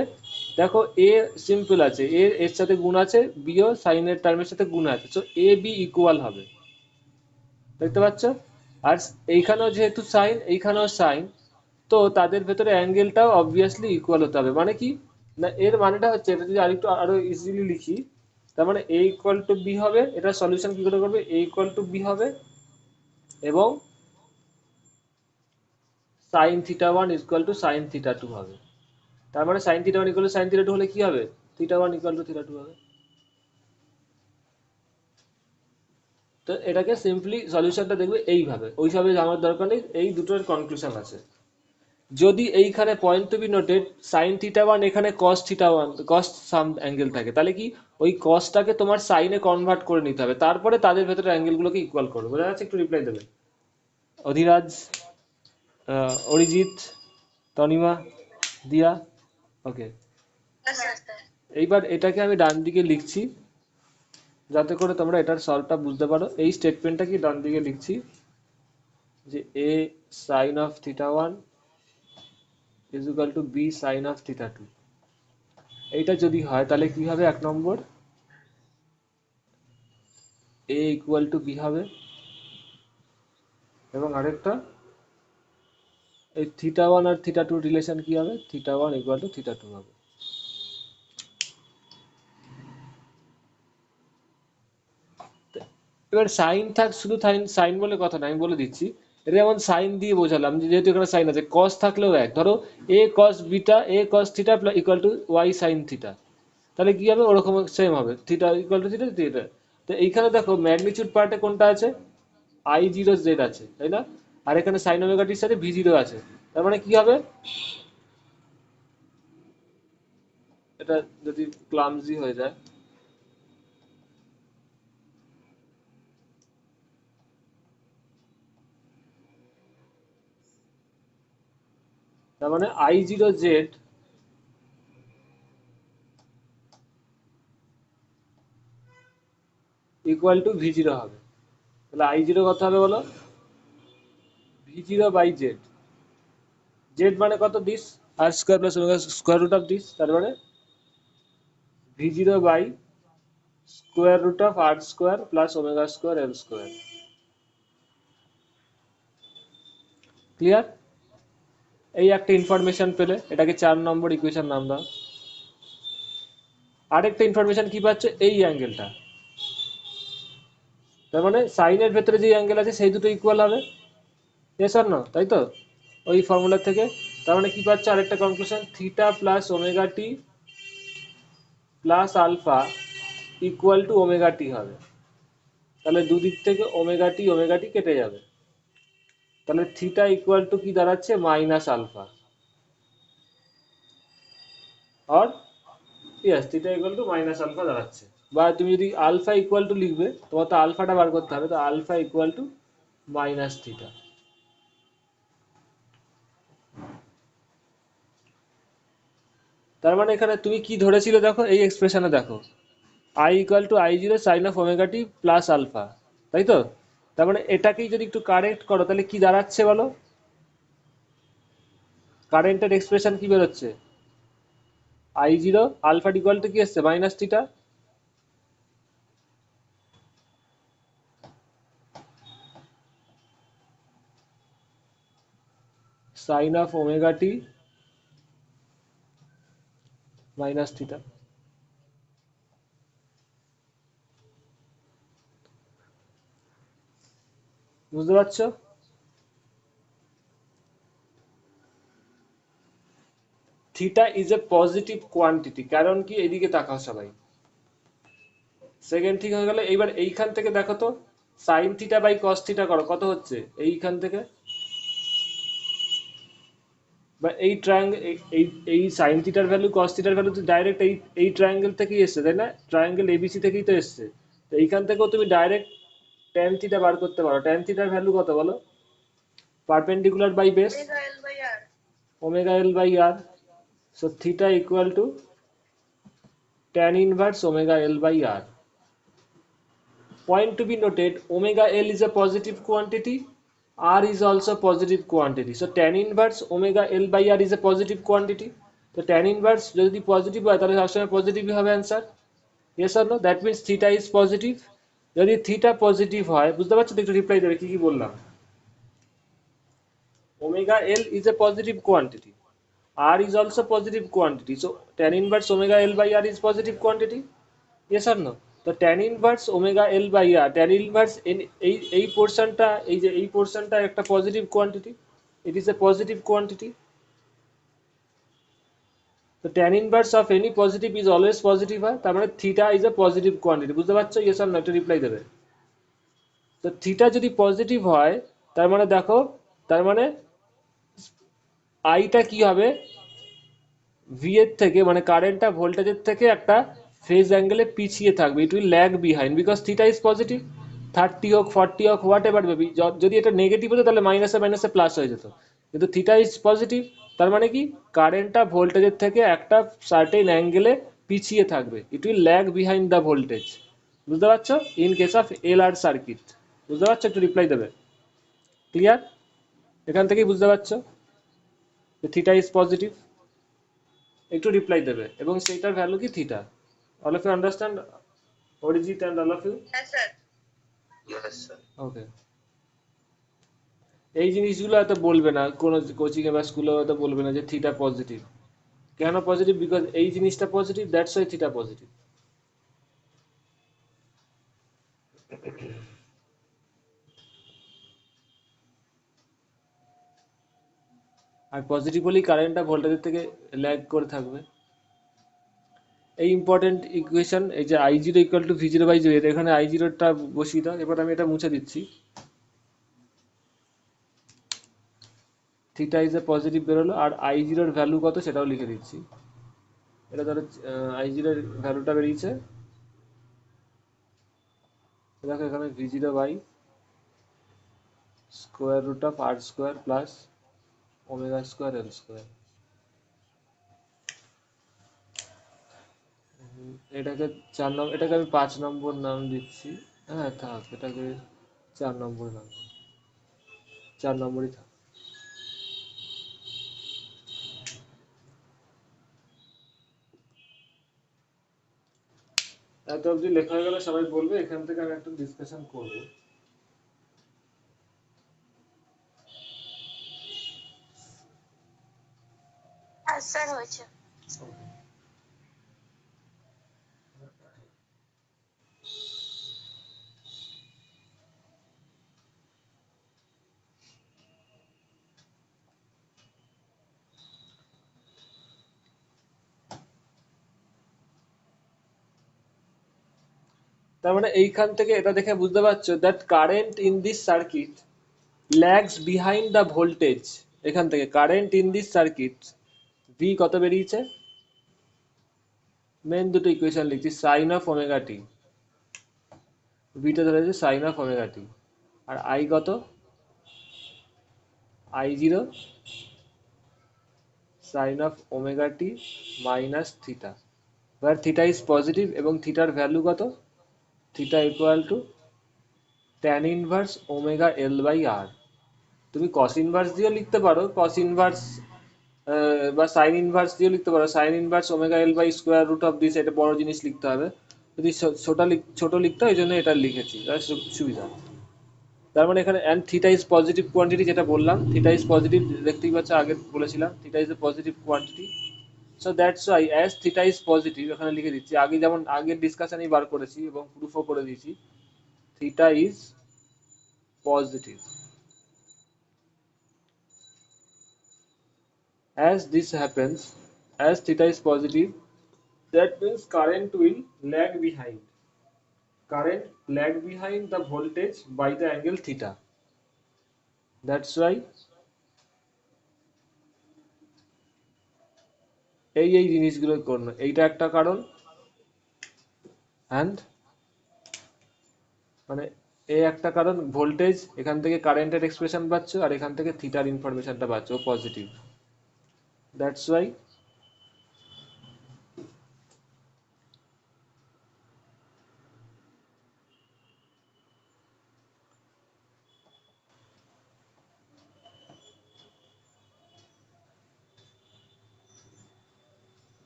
দেখো, এ সিম্পল আছে, এর সাথে গুণ আছে, বিও সাইনের টার্মের সাথে গুণ আছে, তো এ বি ইকুয়াল হবে। দেখতে পাচ্ছ? আর এইখানেও যেহেতু সাইন এইখানেও সাইন, তো তাদের ভেতরে অ্যাঙ্গেলটাও অবভিয়াসলি ইকুয়াল হতে হবে। মানে কি না, এর মানেটা হচ্ছে, এটা যদি আরেকটু আরো ইজিলি লিখি, তার মানে এ ইকুয়াল টু বি হবে, এটা সলিউশন কি করে করবে, এ ইকুয়াল টু বি হবে, এবং sine theta one equal to sine theta two হবে। তার মানে sine theta one equal to sine theta two হলে কি হবে, theta one equal to theta two হবে। তো এটাকে সিম্পলি সলিউশনটা দেখবে এইভাবে, ওইভাবে জানার দরকার নেই, এই দুটোর কনক্লুশন আছে। যদি এইখানে point to be noted, sine theta one এখানে cos theta one, cos some angle থাকে, তাহলে কি ওই কসটাকে তোমার সাইনে কনভার্ট করে নিতে হবে, তারপরে তাদের ভেতরে অ্যাঙ্গেলগুলোকে ইকুয়াল করবে। বোঝা যাচ্ছে? একটু রিপ্লাই দেবে। অধিরাজ, অরিজিৎ, তনিমা, দিয়া, ওকে। এইবার এটাকে আমি ডান দিকে লিখছি, যাতে করে তোমরা এটার সলভটা বুঝতে পারো। এই স্টেটমেন্টটা কি ডান দিকে লিখছি, যে A sine of theta one is equal to B sine of theta two. এইটা যদি হয় তাহলে কি হবে? এক নম্বর, এ ইকুয়াল টু বি হবে, এবং আরেকটা, এই থিটা ওয়ান আর থিটা টু রিলেশন কি হবে, theta one equal to theta two হবে। এবার সাইন থাক, শুধু সাইন সাইন বলে কথা না, আমি বলে দিচ্ছি। এটা যেমন সাইন দিয়ে বোঝালাম যে যেহেতু এখানে সাইন আছে, কস থাকলেও এক, ধরো A cos beta A cos theta equal to Y sine theta, তাহলে কি হবে ওরকম সেম হবে, theta equal to theta theta. তো এইখানে দেখো ম্যাগনিটিউড পার্টে কোনটা আছে, আই জিরো জেড আছে তাই না, আর এখানে সাইন ওমেগাটির সাথে ভি জিরো আছে। তার মানে কি হবে, এটা যদি ক্লামজি হয়ে যায়, তার মানে I zero Z equal to V zero হবে। তাহলে আই জিরো কত হবে বলো, V zero by Z, Z মানে কত this, R square plus omega square root of this, তার মানে V zero by square root of R square plus omega square L square. Clear? এই একটা ইনফরমেশন পেলে, এটাকে 4 নম্বর ইকুয়েশন নাম দাও। আরেকটা ইনফরমেশন কি পাচ্ছে, এই অ্যাঙ্গেলটা, তার মানে সাইনের ভেতরে যে অ্যাঙ্গেল আছে সেই দুটো ইকুয়াল হবে, এস আর না, তাই তো ওই ফর্মুলা থেকে। তার মানে কি পাচ্ছে, আরেকটা conclusion, theta plus omega T plus alpha equal to omega t হবে। তাহলে দুদিক থেকে ওমেগা টি কেটে যাবে, তাহলে থিটা ইকুয়াল টু কি দাঁড়াচ্ছে, মাইনাস আলফা, আর yes theta equal to minus alpha দাঁড়াচ্ছে। বা তুমি যদি আলফা ইকুয়াল টু লিখবে, তোমার তো আলফাটা বার করতে হবে, তো alpha equal to minus theta. তার মানে এখানে তুমি কি ধরেছিলে দেখো, এই এক্সপ্রেশনে দেখো, I equal to I zero sine of omega T plus alpha, তাই তো। তার মানে এটাকেই যদি একটু কারেক্ট করো তাহলে কি দাঁড়াচ্ছে বলো, কারেন্টের এক্সপ্রেশন কি বেরোচ্ছে, I zero alpha equal to কি এসছে, minus theta, sine of omega T minus theta. বুঝতে পারছো? Theta is a positive quantity, কারণ কি, এদিকে তাকাও সবাই, সেকেন্ড ঠিক হয়ে গেল। এইবার এইখান থেকে দেখো তো, sine theta by cos theta করো, কত হচ্ছে এইখান থেকে, বা এই ট্রায়াঙ্গেল, এই এই সাইন থিটার ভ্যালু কস থিটার ভ্যালু তো ডাইরেক্ট এই এই ট্রায়াঙ্গেল থেকেই এসছে তাই না, ট্রায়াঙ্গেল এবিসি থেকেই তো এসছে। তো এইখান থেকেও তুমি ডাইরেক্ট ট্যান থিটা বার করতে পারো। ট্যান থিটার ভ্যালু কত বলো, perpendicular by base omega L by R. Omega L by R, so theta equal to tan inverse omega L by R. Point to be noted, omega L is a positive quantity, R is also a positive quantity. So tan inverse omega L by R is a positive quantity. So tan inverse যদি পজিটিভ হয় তাহলে সবসময় পজিটিভই হবে answer, yes or no, that means theta is positive. যদি থিটা পজিটিভ হয়, বুঝতে পারছো তো, একটু রিপ্লাই দেবে কি কি বললাম। Omega L is a positive quantity, R is also positive quantity, so tan inverse omega L by R is positive quantity, yes or no? তো tan inverse omega L by R, tan inverse এই পোর্শনটা, এই যে এই পোর্শনটা একটা positive quantity, it is a positive quantity. তো tan inverse of any positive is always positive হয়, তার মানে theta is a positive quantity, বুঝতে পারছো, ইয়েস অর নো, একটা রিপ্লাই দেবে। তো থিটা যদি পজিটিভ হয়, তার মানে দেখো, তার মানে আইটা কি হবে, ভি এর থেকে, মানে কারেন্টটা ভোল্টেজের থেকে একটা ফেজ অ্যাঙ্গেলে পিছিয়ে থাকবে, it will lag behind, because theta is positive. 30 হোক 40 হোক হোয়াট এভার বেবি, যদি এটা নেগেটিভ হতো তাহলে মাইনাসে মাইনাসে প্লাস হয়ে যেত, কিন্তু থিটা ইজ পজিটিভ, তার মানে কি, কারেন্টটা ভোল্টেজের থেকে একটা সার্টেন অ্যাঙ্গেলে পিছিয়ে থাকবে, it will lag behind the voltage, বুঝতে পারছো, in case of L R circuit. বুঝতে পারছো, একটু রিপ্লাই দেবে। ক্লিয়ার? এখান থেকেই বুঝতে পারছো যে থিটা ইজ পজিটিভ, একটু রিপ্লাই দেবে, এবং সেইটার ভ্যালু কি theta. All of you understand, Arijit and all of you? হ্যাঁ স্যার। Yes sir. ওকে। এই জিনিসগুলো হয়তো বলবে না কোনো কোচিং এ বা স্কুলে, হয়তো বলবে না যে থিটা পজিটিভ, কেন পজিটিভ, বিকজ এই জিনিসটা পজিটিভ, দ্যাটস ওয়াই থিটা পজিটিভ। আর পজিটিভ হলেই কারেন্টটা ভোল্টেজের থেকে ল্যাগ করে থাকবে। এই ইম্পর্টেন্ট ইকুয়েশন, এই যে I zero equal to V zero by zero, এখানে আই জিরোটা বসিয়ে দাও। এবার আমি এটা মুছে দিচ্ছি। থিটা ইজ এ পজিটিভ বেরোলো, আর আই জিরোর ভ্যালু কত সেটাও লিখে দিচ্ছি। এটা ধরো আই জিরোর ভ্যালুটা বেরিয়েছে, দেখো এখানে V zero by square root of R square plus omega square L square. এটাকে এটাকে আমি 5 নম্বর নাম দিচ্ছি। হ্যাঁ থাক, এটাকে 4 নম্বর নাম, 4 নম্বরই থাক। এত অবধি লেখা হয়ে গেলে সবাই বলবে, এখান থেকে আমি একটা ডিসকাশন করবো। হ্যাঁ স্যার হয়েছে। তার মানে এইখান থেকে এটা দেখে বুঝতে পারছো that current in this circuit lags behind the voltage. এখান থেকে current in this circuit V কত বেরিয়েছে, মেন দুটো ইকুয়েশন লিখছি, সাইন অফ ওমেগা টি, ভিটা ধরেছে সাইন অফ ওমেগা টি, আর আই কত, I zero sine of omega T minus theta, where theta is positive এবং থিটার ভ্যালু কত, theta equal to tan inverse omega L by R. তুমি কস ইনভার্স দিয়েও লিখতে পারো, কস ইনভার্স বা সাইন ইনভার্স দিয়েও লিখতে পারো, sine inverse omega L by square root of this, এটা বড় জিনিস লিখতে হবে। যদি ছোট লিখতে হয়, এই জন্য এটা লিখেছি, সুবিধা। তার মানে এখানে and theta is positive quantity, যেটা বললাম থিটা ইজ পজিটিভ, দেখতেই পাচ্ছ আগে বলেছিলাম theta is a positive quantity. So that's why as theta is positive, এখানে লিখে দিচ্ছি, আগে যেমন আগের ডিসকাশনেই বার করেছি এবং প্রুফও করে দিয়েছি, theta is positive. As this happens, as theta is positive, that means current will lag behind. Current lag behind the voltage by the angle theta. That's why এই জিনিসগুলো করনো, এইটা একটা কারণ। অ্যান্ড মানে এই একটা কারণ, ভোল্টেজ এখান থেকে কারেন্টের এক্সপ্রেশন পাচ্ছ, আর এখান থেকে থিটার ইনফরমেশনটা পাচ্ছ positive. That's Y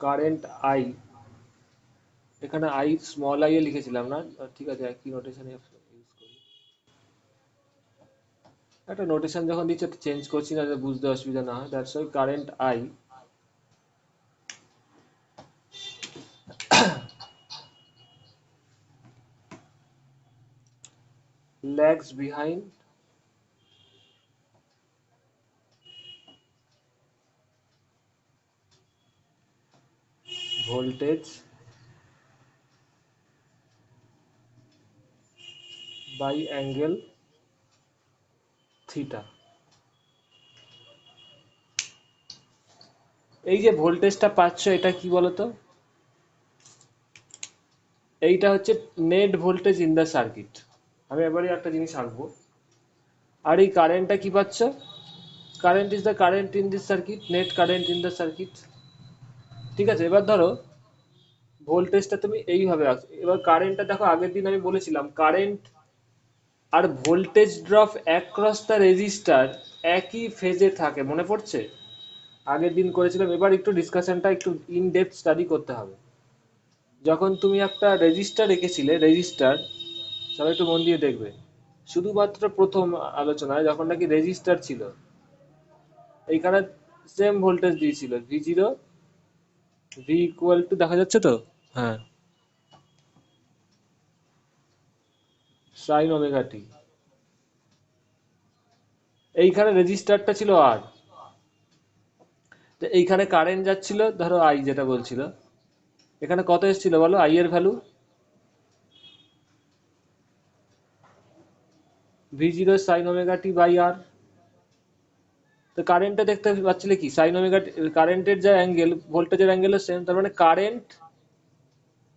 current I, এখানে আই স্মল আই এ লিখেছিলাম না, ঠিক আছে একই নোটেশন ইউজ করি। একটা নোটেশন যখন দিচ্ছে চেঞ্জ করছি না, যাতে বুঝতে অসুবিধা না হয়। That's why current I lags behind voltage by angle theta। এই যে ভোল্টেজটা পাচ্ছ, এটা কি বলতো, এইটা হচ্ছে net voltage in the circuit. আমি এবারে একটা জিনিস আঁকবো। আর এই কারেন্টটা কি পাচ্ছ, current is the current in this circuit, net current in the circuit. ঠিক আছে, এবার ধরো ভোল্টেজটা তুমি এইভাবে আঁকছো, এবার কারেন্টটা দেখো, আগের দিন আমি বলেছিলাম কারেন্ট আর voltage drop across the resistor একই ফেজে থাকে, মনে পড়ছে আগের দিন করেছিলাম। এবার একটু ডিসকাশনটা একটু ইন ডেপথ স্টাডি করতে হবে। যখন তুমি একটা রেজিস্টার রেখেছিলে, রেজিস্টার, সবাই একটু মন দিয়ে দেখবে, শুধুমাত্র প্রথম আলোচনায় যখন নাকি রেজিস্টার ছিল, এইখানে সেম ভোল্টেজ দিয়েছিল V zero, V equal two, দেখা যাচ্ছে তো, হ্যাঁ, সাইন ওমেগা টি। এইখানে রেজিস্টারটা ছিল আর, তো এইখানে কারেন্ট যাচ্ছিল ধরো আই, যেটা বলছিল এখানে কত এসেছিল বলো আই এর value, V zero sine omega t by R. তো কারেন্টটা দেখতে পাচ্ছিলে কি সাইন ওমেগা, কারেন্টের যা অ্যাঙ্গেল ভোল্টেজের অ্যাঙ্গেলও সেম, তার মানে current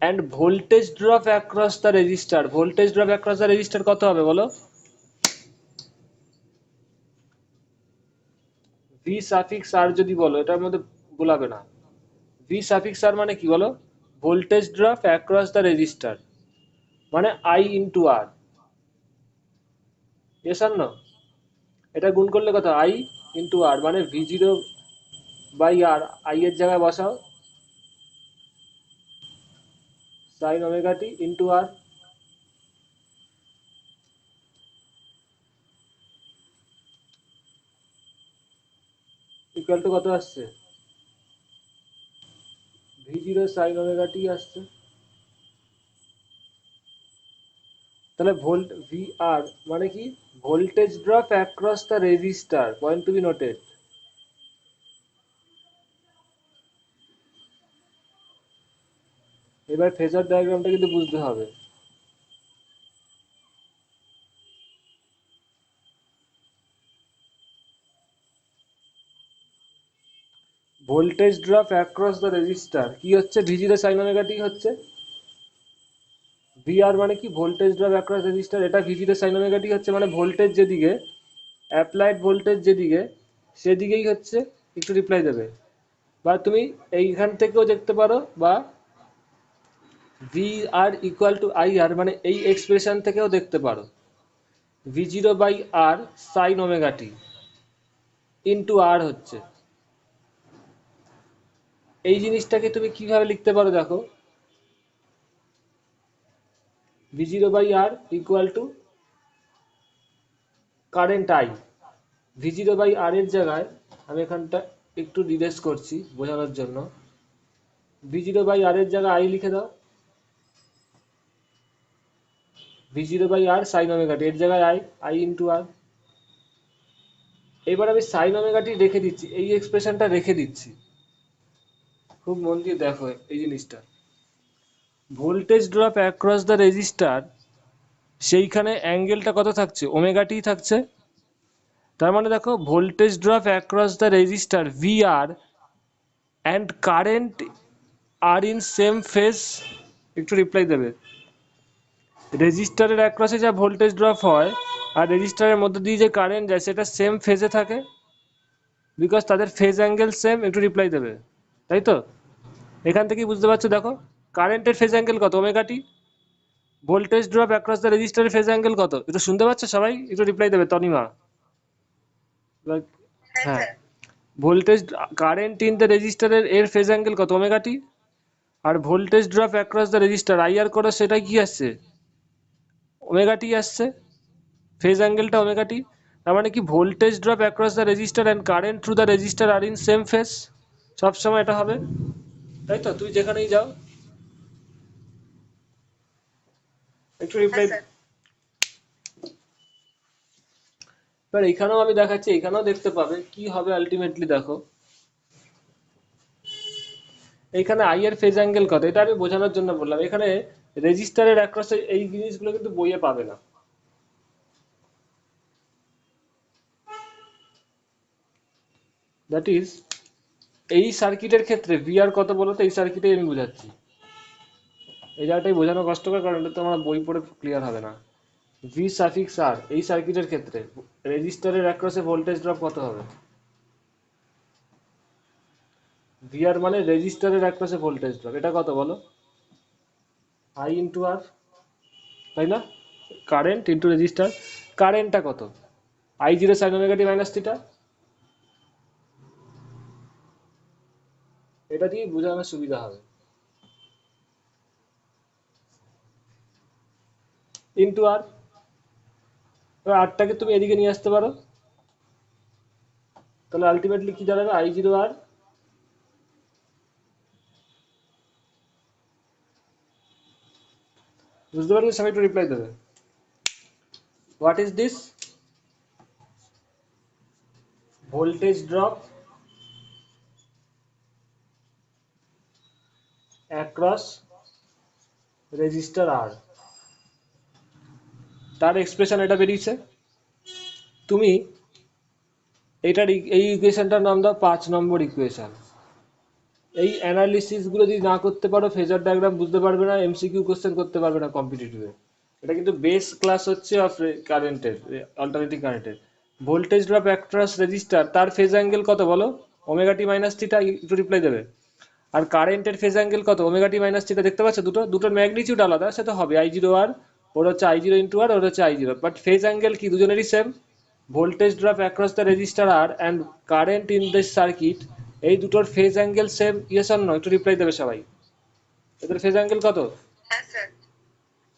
and voltage drop across the register, voltage drop across the register কত হবে বলো, ভি সাফিক্স আর যদি বলো এটার মধ্যে গোলাবে না, ভি সাফিক্স আর মানে কি বলো, voltage drop across the resistor মানে আই ইন্টু আর, এস আর না, এটা গুণ করলে কত আই ইন্টু আর, মানে V zero by R, I এর জায়গায় বসাও sine omega T into R, equal to কত আসছে, V zero sine omega T আসছে। তাহলে ভোল্ট ভি আর মানে কি, voltage drop across the resistor, point to be noted. এবার ফেজার ডায়াগ্রামটা কিন্তু বুঝতে হবে। Voltage drop across the register কি হচ্ছে, ভি জিরো সাইন ওমেগা টি হচ্ছে, ভি আর মানে কি ভোল্টেজ ড্রপ অ্যাক্রস রেজিস্টার, এটা ভি জিরো সাইন ওমেগা টি হচ্ছে, মানে ভোল্টেজ যেদিকে, অ্যাপ্লাইড ভোল্টেজ যেদিকে সেদিকেই হচ্ছে, একটু রিপ্লাই দেবে। বা তুমি এইখান থেকেও দেখতে পারো, বা V R equal to I R মানে এই এক্সপ্রেশন থেকেও দেখতে পারো, V zero by R sine omega T into R হচ্ছে। এই জিনিসটাকে তুমি কিভাবে লিখতে পারো দেখো, V zero by R equal to current I, V zero by R এর জায়গায় আমি এখানটা একটু রিলেস করছি বোঝানোর জন্য, ভি জিরো বাই আর এর জায়গায় আই লিখে দাও, V zero by R sine omega t এর জায়গায় আই, আই ইন্টু আর। এবার আমি সাইন ওমেগা টি রেখে দিচ্ছি, এই এক্সপ্রেশনটা রেখে দিচ্ছি, খুব মন দিয়ে দেখো এই জিনিসটা, voltage drop across the register, সেইখানে অ্যাঙ্গেলটা কত থাকছে, ওমেগা টি থাকছে। তার মানে দেখো voltage drop across the resistor V R and current are in same phase, একটু রিপ্লাই দেবে, রেজিস্টারের অ্যাক্রসে যা ভোল্টেজ ড্রপ হয় আর রেজিস্টারের মধ্যে দিয়ে যে কারেন্ট যায় সেটা সেম ফেজে থাকে, বিকজ তাদের ফেজ অ্যাঙ্গেল সেম, একটু রিপ্লাই দেবে, তাই তো। এখান থেকেই বুঝতে পারছো দেখো কারেন্টের ফেজ অ্যাঙ্গেল কত omega T, voltage drop across the রেজিস্টারের ফেজ অ্যাঙ্গেল কত, একটু শুনতে পাচ্ছ সবাই, একটু রিপ্লাই দেবে তনিমা। হ্যাঁ, ভোল্টেজ কারেন্ট ইন দ্য রেজিস্টারের এর ফেজ অ্যাঙ্গেল কত ওমেগা টি, আর voltage drop across the resistor I R করে সেটা কি আসছে, ওমেগা টি আসছে, ফেজ অ্যাঙ্গেলটা ওমেগা টি। তার মানে কি voltage drop across the resistor and current through the resistor are in same phase, সবসময় এটা হবে, তাই তো, তুই যেখানেই যাও একটু রিপ্লাই। এবার এখানেও আমি দেখাচ্ছি, এখানেও দেখতে পাবে কি হবে আলটিমেটলি দেখো, এইখানে আই এর ফেজ অ্যাঙ্গেল কত, এটা আমি বোঝানোর জন্য বললাম, এখানে রেজিস্টারের অ্যাক্রসে এই জিনিসগুলো কিন্তু বইয়ে পাবে না, দ্যাট ইজ এই সার্কিটের ক্ষেত্রে ভিআর কত বলো তো, এই সার্কিটে আমি বোঝাচ্ছি, এই জায়গাটাই বোঝানো কষ্টকর, কারণ এটা তো আমার বই পড়ে ক্লিয়ার হবে না। ভি সাফিক্স আর এই সার্কিটের ক্ষেত্রে রেজিস্টারের অ্যাক্রসে ভোল্টেজ ড্রপ কত হবে, ভিআর মানে রেজিস্টারের অ্যাক্রসে ভোল্টেজ ড্রপ, এটা কত বলো, আই ইন্টু আর, তাই না, কারেন্ট ইন্টু রেজিস্টার, কারেন্টটা কত, I zero sine omega T minus theta, এটা দিয়ে বোঝানোর সুবিধা হবে, ইন্টু আর। এবার আরটাকে তুমি এদিকে নিয়ে আসতে পারো, তাহলে আলটিমেটলি কি দাঁড়াবে, আই জিরো আর, বুঝতে পারলে সবাই একটু রিপ্লাই দেবে, what is this, voltage drop across resistor R, তার এক্সপ্রেশন এটা বেরিয়েছে। তুমি এই ইকুয়েশনটার নাম দাও 5 নম্বর ইকুয়েশন। এই অ্যানালিসিস গুলো যদি না করতে পারো ফেজার ডায়াগ্রাম বুঝতে পারবে না, এমসিকিউ কোশ্চেন করতে পারবে না কম্পিটিটিভে। এটা কিন্তু বেস ক্লাস হচ্ছে অফ কারেন্টের, অল্টারনেটিং কারেন্টের। ভোল্টেজ ড্রপ অ্যাক্রস রেজিস্টার, তার ফেজ অ্যাঙ্গেল কত বলো? ওমেগা টি মাইনাস থিটা, একটু রিপ্লাই দেবে। আর কারেন্টের ফেজ অ্যাঙ্গেল কত? ওমেগা টি মাইনাস থিটা। দেখতে পাচ্ছ দুটোর ম্যাগনিটিউড আলাদা, সে তো হবে I0 আর, ওর হচ্ছে I0 ইন্টু আর, ওর হচ্ছে I0, বাট ফেজ অ্যাঙ্গেল কি দুজনেরই same. Voltage drop across the resistor আর and current in this circuit, এই দুটোর phase angle same, yes or no, একটু রিপ্লাই দেবে সবাই। এদের ফেজ অ্যাঙ্গেল কত?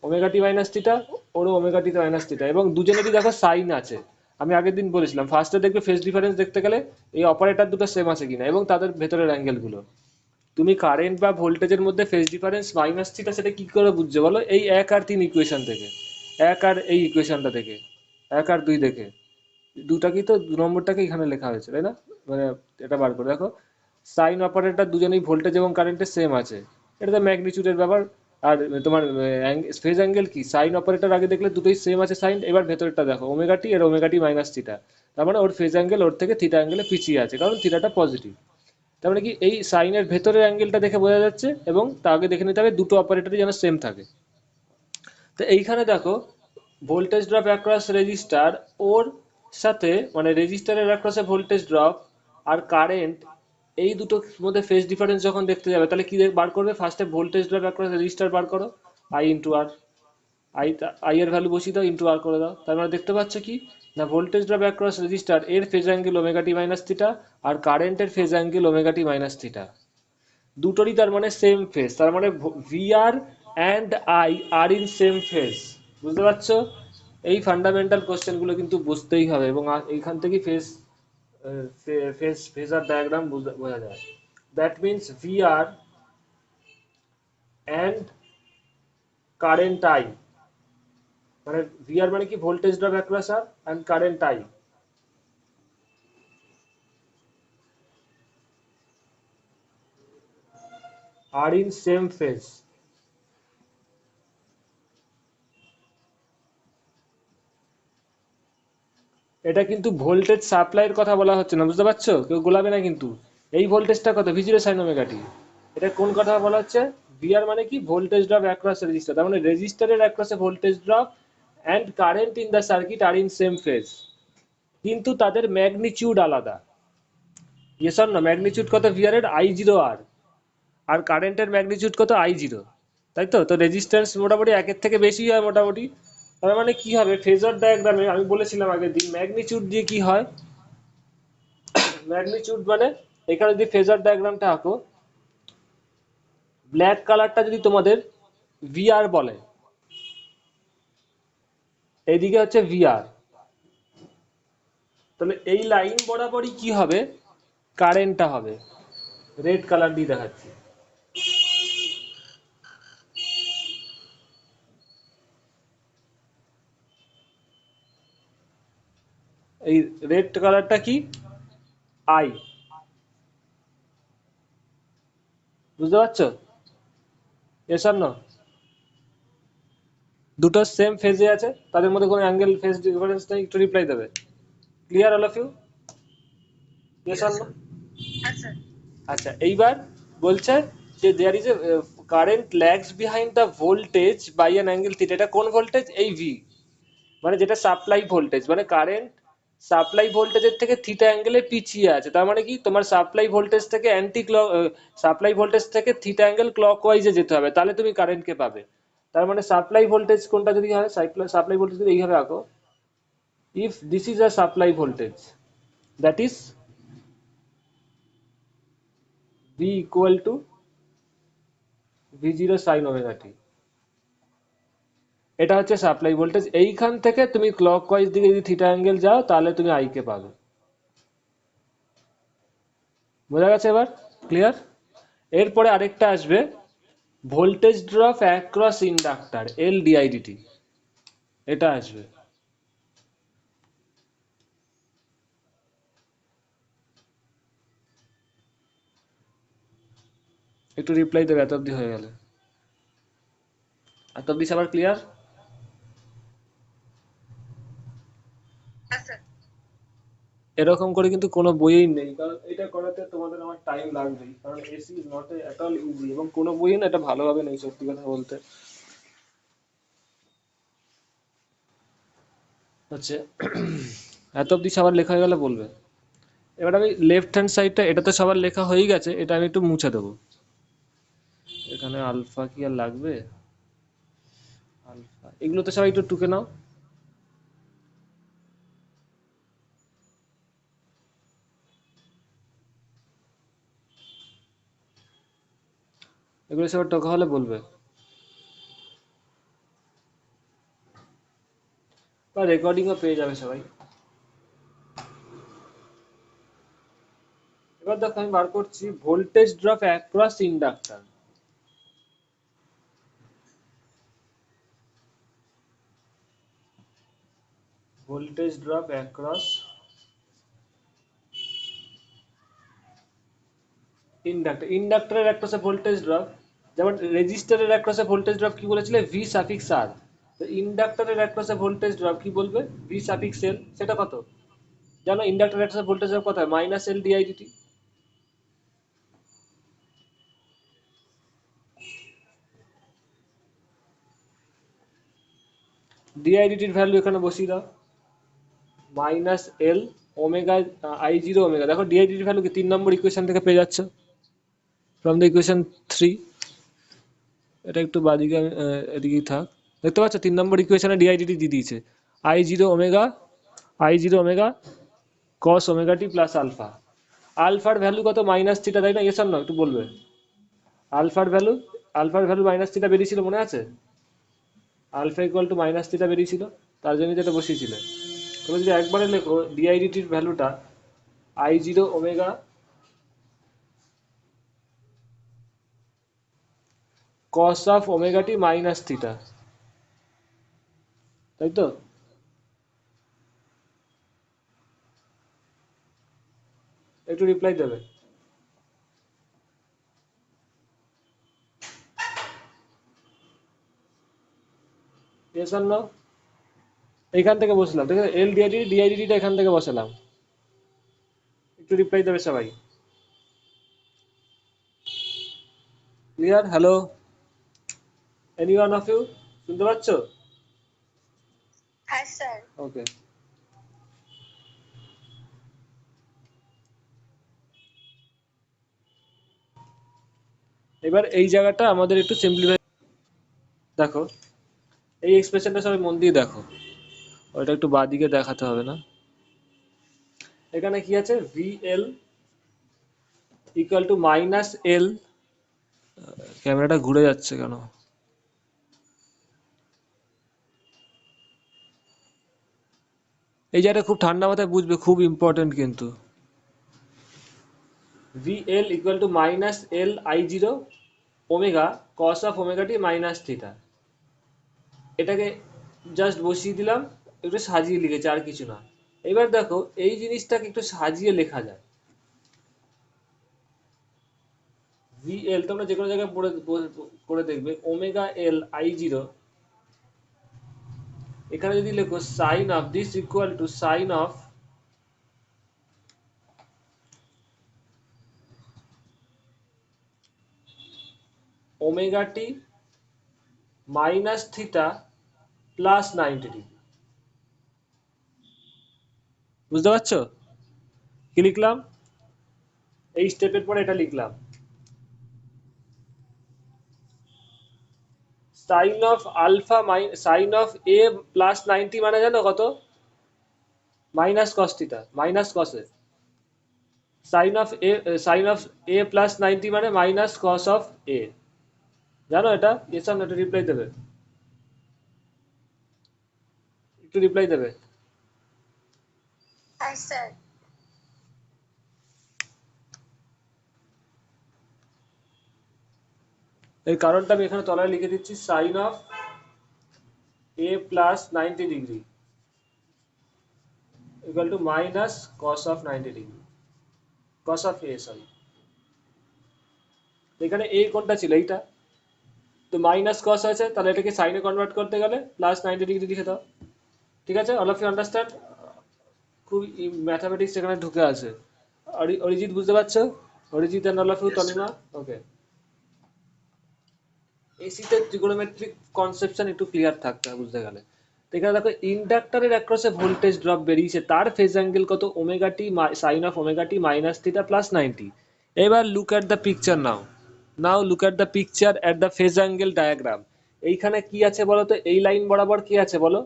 ওমেগা টি মাইনাস থিটা, ওরও ওমেগা টি মাইনাস থিটা, এবং দুজনেরই দেখো সাইন আছে। আমি আগের দিন বলেছিলাম ফার্স্টে দেখবে ফেজ ডিফারেন্স দেখতে গেলে এই অপারেটর দুটো সেম আছে কিনা এবং তাদের ভেতরের অ্যাঙ্গেলগুলো। তুমি কারেন্ট বা ভোল্টেজের মধ্যে ফেজ ডিফারেন্স মাইনাস থিটা সেটা কি করে বুঝছো বলো? এই 1 আর 3 ইকুয়েশন থেকে, 1 আর এই ইকুয়েশনটা থেকে, 1 আর 2 দেখে। দুটাকেই তো, 2 নম্বরটাকে এখানে লেখা হয়েছে, তাই না? মানে এটা বার করে দেখো, সাইন অপারেটর দুজনেই ভোল্টেজ এবং কারেন্টের সেম আছে, এটা তো ম্যাগনিটিউডের ব্যাপার। আর তোমার ফেজ অ্যাঙ্গেল কি, সাইন অপারেটর আগে দেখলে দুটোই সেম আছে সাইন, এবার ভেতরটা দেখো ওমেগা টি আর ওমেগা টি মাইনাস থিটা, তার মানে ওর ফেজ অ্যাঙ্গেল ওর থেকে থিটা অ্যাঙ্গেলে পিছিয়ে আছে, কারণ থিটাটা পজিটিভ। তার মানে কি এই সাইনের ভেতরের অ্যাঙ্গেলটা দেখে বোঝা যাচ্ছে, এবং তা আগে দেখে নিতে হবে দুটো অপারেটরই যেন সেম থাকে। তো এইখানে দেখো ভোল্টেজ ড্রপ অ্যাক্রস রেজিস্টার, ওর সাথে মানে রেজিস্টারের অ্যাক্রসে ভোল্টেজ ড্রপ আর কারেন্ট, এই দুটোর মধ্যে ফেজ ডিফারেন্স যখন দেখতে যাবে তাহলে কি বার করবে? ফার্স্টে ভোল্টেজ ড্রপ অ্যাক্রস রেজিস্টার বার করো, I into R. I, I এর ভ্যালু বসিয়ে দাও, ইন্টু আর করে দাও। তার মানে দেখতে পাচ্ছ কি না, ভোল্টেজ ড্রপ অ্যাক্রস রেজিস্টার এর ফেজ অ্যাঙ্গেল ওমেগা টি মাইনাস থিটা, আর কারেন্টের ফেজ অ্যাঙ্গেল ওমেগা টি মাইনাস থিটা। দুটোরই তার মানে সেম ফেজ, তার মানে V R and I R in same phase. বুঝতে পারছো? এই ফান্ডামেন্টাল কোশ্চেনগুলো কিন্তু বুঝতেই হবে, এবং এইখান থেকেই ফেজার ডায়াগ্রাম বোঝা যায়। That means V R and current I, মানে ভি আর মানে কি voltage drop across R, and current I R in same phase. এটা কিন্তু ভোল্টেজ সাপ্লাইয়ের কথা বলা হচ্ছে না, বুঝতে পারছো? কেউ গোলাবে না কিন্তু। এই ভোল্টেজটা কত? V0 sine omega t. এটা কোন কথা বলা হচ্ছে? ভিআর মানে কি ভোল্টেজ ড্রপ অ্যাক্রস রেজিস্টার, তার মানে রেজিস্টারের অ্যাক্রসে voltage drop and current in the circuit are in same phase, কিন্তু তাদের ম্যাগনিটিউড আলাদা। Yes or no? ম্যাগনিটিউড কত ভিআর এর? I0 আর কারেন্টের ম্যাগনিটিউড কত? I0, তাই তো? তো রেজিস্ট্যান্স মোটামুটি একের থেকে বেশি হয় মোটামুটি। তার মানে কি হবে ফেজার ডায়াগ্রামে, আমি বলেছিলাম আগের দিন, ম্যাগনিটিউড দিয়ে কি হয়? ম্যাগনিটিউড মানে, এখানে যদি ফেজার ডায়াগ্রামটা আঁকো, ব্ল্যাক কালারটা যদি তোমাদের ভিআর বলে, এইদিকে হচ্ছে ভিআর, তাহলে এই লাইন বরাবরই কি হবে? কারেন্টটা হবে। রেড কালার দিয়ে দেখাচ্ছি, এই রেড কালারটা কি? আই। বুঝতে পারছো? S or no? দুটো সেম ফেজে আছে, তাদের মধ্যে কোনো অ্যাঙ্গেল ফেজ ডিফারেন্স নেই, একটু রিপ্লাই দেবে। Clear all of you? Yes or no? আচ্ছা, এইবার বলছে যে there is a current lags behind the voltage by an angle theta. এটা কোন ভোল্টেজ? এই ভি, মানে যেটা সাপ্লাই ভোল্টেজ, মানে কারেন্ট সাপ্লাই ভোল্টেজের থেকে থিটা অ্যাঙ্গেলে পিছিয়ে আছে। তার মানে কি তোমার সাপ্লাই ভোল্টেজ থেকে সাপ্লাই ভোল্টেজ থেকে থিটা অ্যাঙ্গেল ক্লকওয়াইজে যেতে হবে, তাহলে তুমি কারেন্টকে পাবে। তার মানে সাপ্লাই ভোল্টেজ কোনটা যদি হয়, সাপ্লাই ভোল্টেজ যদি এইভাবে আঁকো, if this is a supply voltage, that is V equal to V0 sine omega t, এটা হচ্ছে সাপ্লাই ভোল্টেজ। এইখান থেকে তুমি ক্লকওয়াইজ দিকে যদি থিটা অ্যাঙ্গেল যাও তাহলে তুমি আই কে পাবে। বোঝা গেছে এবার? ক্লিয়ার? এরপরে আরেকটা আসবে, voltage drop across inductor, LDIDT, এটা আসবে। একটু রিপ্লাই দেবে এত অবধি হয়ে গেলে। এত অবধি সবার ক্লিয়ার? হ্যাঁ স্যার। এরকম করে কিন্তু কোনো বইয়েই নেই, কারণ এটা করাতে তোমাদের আমার টাইম লাগবেই, কারণ AC is not at all easy, এবং কোনো বইয়ে না এটা ভালোভাবে নেই সত্যি কথা বলতে। হচ্ছে এত অবধি সবার লেখা হয়ে গেলে বলবে। এবার আমি লেফট হ্যান্ড সাইডটা, এটা তো সবার লেখা হয়েই গেছে, এটা আমি একটু মুছে দেবো। এখানে আলফা কি আর লাগবে? আলফা এগুলো তো সবাই একটু টুকে নাও। এগুলো সবার টকা হলে বলবে, বা রেকর্ডিংও পেয়ে যাবে সবাই। এবার দেখো আমি বার করছি voltage drop across inductor. Voltage drop across inductor. ইন্ডাক্টরের অ্যাক্রসে ভোল্টেজ ড্রপ, যেমন রেজিস্টারের অ্যাক্রসে ভোল্টেজ ড্রপ কি বলেছিলে, ভি সাফিক্স আর। তো ইন্ডাক্টরের অ্যাক্রসে ভোল্টেজ ড্রপ কি বলবে, ভি সাফিক্স এল। সেটা কত জানো? ইন্ডাক্টরের অ্যাক্রসে ভোল্টেজ ড্রপ কত হয়? Minus L DIDT. ডিআইডিটির ভ্যালু এখানে বসিয়ে দাও, minus L omega I zero omega. দেখো ডিআইডিটির ভ্যালু কি 3 নম্বর ইকুয়েশন থেকে পেয়ে যাচ্ছ, ফ্রম দ্য ইকুয়েশন 3। এটা একটু বাদিকে এদিকেই থাক। দেখতে পাচ্ছ 3 নম্বর ইকুয়েশনে ডিআইডিটি দিয়ে দিয়েছে, I zero omega cos omega T plus alpha. আলফার ভ্যালু কত? মাইনাস থিটা, তাই না? ইয়েস অর নো একটু বলবে। আলফার ভ্যালু, আলফার ভ্যালু মাইনাস থিটা বেরিয়েছিল, মনে আছে? Alpha equal to minus theta বেরিয়েছিল, তার জন্য যেটা বসিয়েছিলে। তুমি যদি একবারে লেখো ডিআইডিটির ভ্যালুটা I zero omega cos of omega T minus theta, তাই তো? একটু রিপ্লাই দেবে। Yes or no? এইখান থেকে বসলাম, ঠিক আছে? এল ডিআইডি ডিআইডিটা এখান থেকে বসালাম। একটু রিপ্লাই দেবে সবাই। Clear? Hello, any one of you শুনতে পাচ্ছ? হ্যাঁ স্যার। ওকে। এবার এই জায়গাটা আমাদের একটু সিম্পলিফাই। দেখো এই এক্সপ্রেশনটা সবাই মন দিয়ে দেখো, ওটা একটু বাঁদিকে দেখাতে হবে না। এখানে কি আছে? V L equal to minus L. ক্যামেরাটা ঘুরে যাচ্ছে কেন? এই জায়গাটা খুব ঠান্ডা মাথায় বুঝবে, খুব ইম্পর্টেন্ট কিন্তু। V L equal to minus L I zero omega cos of omega T minus theta. এটাকে জাস্ট বসিয়ে দিলাম, একটু সাজিয়ে লিখেছি, আর কিছু না। এবার দেখো এই জিনিসটাকে একটু সাজিয়ে লেখা যায়। ভি এল তোমরা যে কোনো জায়গায় করে দেখবে, ওমেগা এল আই জিরো। এখানে যদি লেখো sine of this equal to sine of omega T minus theta plus 90 degree. বুঝতে পারছো কি লিখলাম? এই স্টেপের পরে এটা লিখলাম, sine of alpha sine of A plus 90 মানে জানো কত? Minus cos theta, minus cos A. Sine of A plus 90 মানে মাইনাস কস অফ এ। জানো এটা? এসব না, একটু রিপ্লাই দেবে, একটু রিপ্লাই দেবে। হ্যাঁ স্যার। এর কারণটা আমি এখানে তলায় লিখে দিচ্ছি, sine of A plus 90 degree equal to minus cos of 90 degree, cos of a sorry. এখানে এই কোনটা ছিল, এইটা তো মাইনাস কস আছে, তাহলে এটাকে সাইনে কনভার্ট করতে গেলে +90 ডিগ্রি লিখে দাও। ঠিক আছে, অল অফ ইউ আন্ডারস্ট্যান্ড? খুব ম্যাথামেটিক্স এখানে ঢুকে আছে। অরিজিৎ বুঝতে পারছো? Arijit and all of you, Tanima, okay. এসিতে ট্রিগোনোমেট্রিক কনসেপশন একটু ক্লিয়ার থাকতে হবে বুঝতে গেলে। তো এখানে দেখো ইন্ডাক্টরের অ্যাক্রসে ভোল্টেজ ড্রপ বেরিয়েছে, তার ফেজ অ্যাঙ্গেল কত, omega t sine of omega T minus theta +90। এবার look at the picture now. Now look at the picture at the phase angle diagram. এইখানে কি আছে বলো তো, এই লাইন বরাবর কি আছে বলো?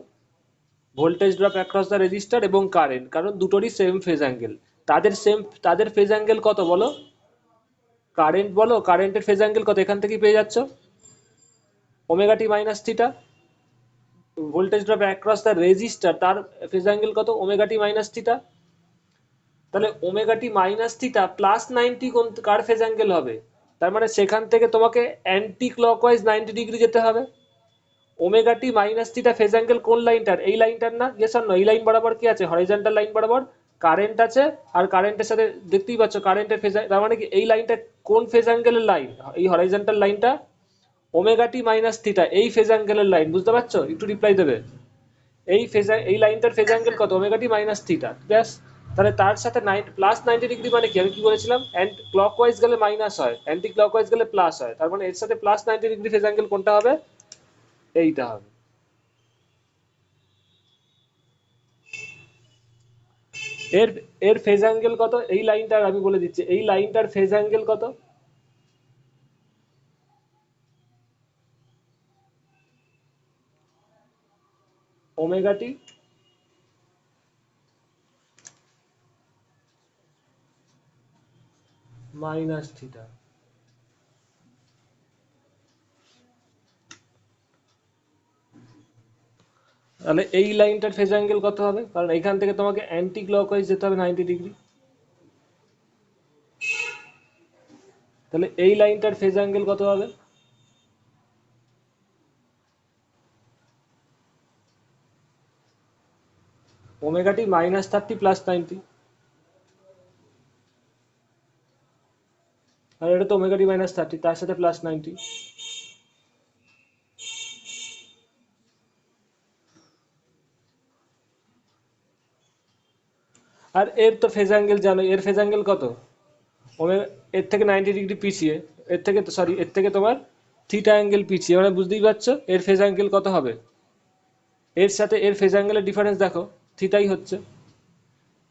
Voltage drop across the register এবং কারেন্ট, কারণ দুটোরই সেম ফেজ অ্যাঙ্গেল। তাদের ফেজ অ্যাঙ্গেল কত বলো? কারেন্ট বলো, কারেন্টের ফেজ অ্যাঙ্গেল কত এখান থেকেই পেয়ে যাচ্ছ, omega t minus theta. Voltage drop across the register, তার ফেজ অ্যাঙ্গেল কত, ওমেগা টি মাইনাস থিটা। তাহলে ওমেগা টি মাইনাস থিটা +90 কোন কার ফেজ অ্যাঙ্গেল হবে? তার মানে সেখান থেকে তোমাকে অ্যান্টি ক্লকওয়াইজ 90 ডিগ্রি যেতে হবে। ওমেগা টি মাইনাস থিটা ফেজ অ্যাঙ্গেল কোন লাইনটার? এই লাইনটার না? Yes or no? এই লাইন বরাবর কি আছে, হরাইজন্টাল লাইন বরাবর কারেন্ট আছে, আর কারেন্টের সাথে দেখতেই পাচ্ছ কারেন্টের ফেজ, তার মানে কি এই লাইনটা কোন ফেজ অ্যাঙ্গেলের লাইন? এই হরাইজন্টাল লাইনটা ওমেগা টি মাইনাস থিটা এই ফেজ অ্যাঙ্গেলের লাইন, বুঝতে পারছো? একটু রিপ্লাই দেবে। এই লাইনটার ফেজ অ্যাঙ্গেল কত, ওমেগা টি মাইনাস থিটা, ব্যাস। তাহলে তার সাথে +90 ডিগ্রি মানে কি, আমি কি বলেছিলাম, ক্লকওয়াইজ গেলে মাইনাস হয়, অ্যান্টি ক্লকওয়াইজ গেলে প্লাস হয়, তার মানে এর সাথে +90 ডিগ্রি ফেজ অ্যাঙ্গেল কোনটা হবে? এইটা হবে। এর এর ফেজ অ্যাঙ্গেল কত, এই লাইনটার আমি বলে দিচ্ছি, এই লাইনটার ফেজ অ্যাঙ্গেল কত? ওমেগা টি মাইনাস থিটা। তাহলে এই লাইনটার ফেজ অ্যাঙ্গেল কত হবে, কারণ এখান থেকে তোমাকে অ্যান্টি ক্লকওয়াইজ যেতে হবে 90 ডিগ্রি। তাহলে এই লাইনটার ফেজ অ্যাঙ্গেল কত হবে? ওমেগা টি -30 +90। আর এটা তো ওমেগা টি -30, তার সাথে +90। আর এর তো ফেজ অ্যাঙ্গেল জানো, এর ফেজ অ্যাঙ্গেল কত? ওমেগা, এর থেকে 90 ডিগ্রি পিছিয়ে, এর থেকে তোমার থিটা অ্যাঙ্গেল পিছিয়ে, মানে বুঝতেই পারছো এর ফেজ অ্যাঙ্গেল কত হবে। এর সাথে এর ফেজ অ্যাঙ্গেলের ডিফারেন্স দেখো, থিটাই হচ্ছে।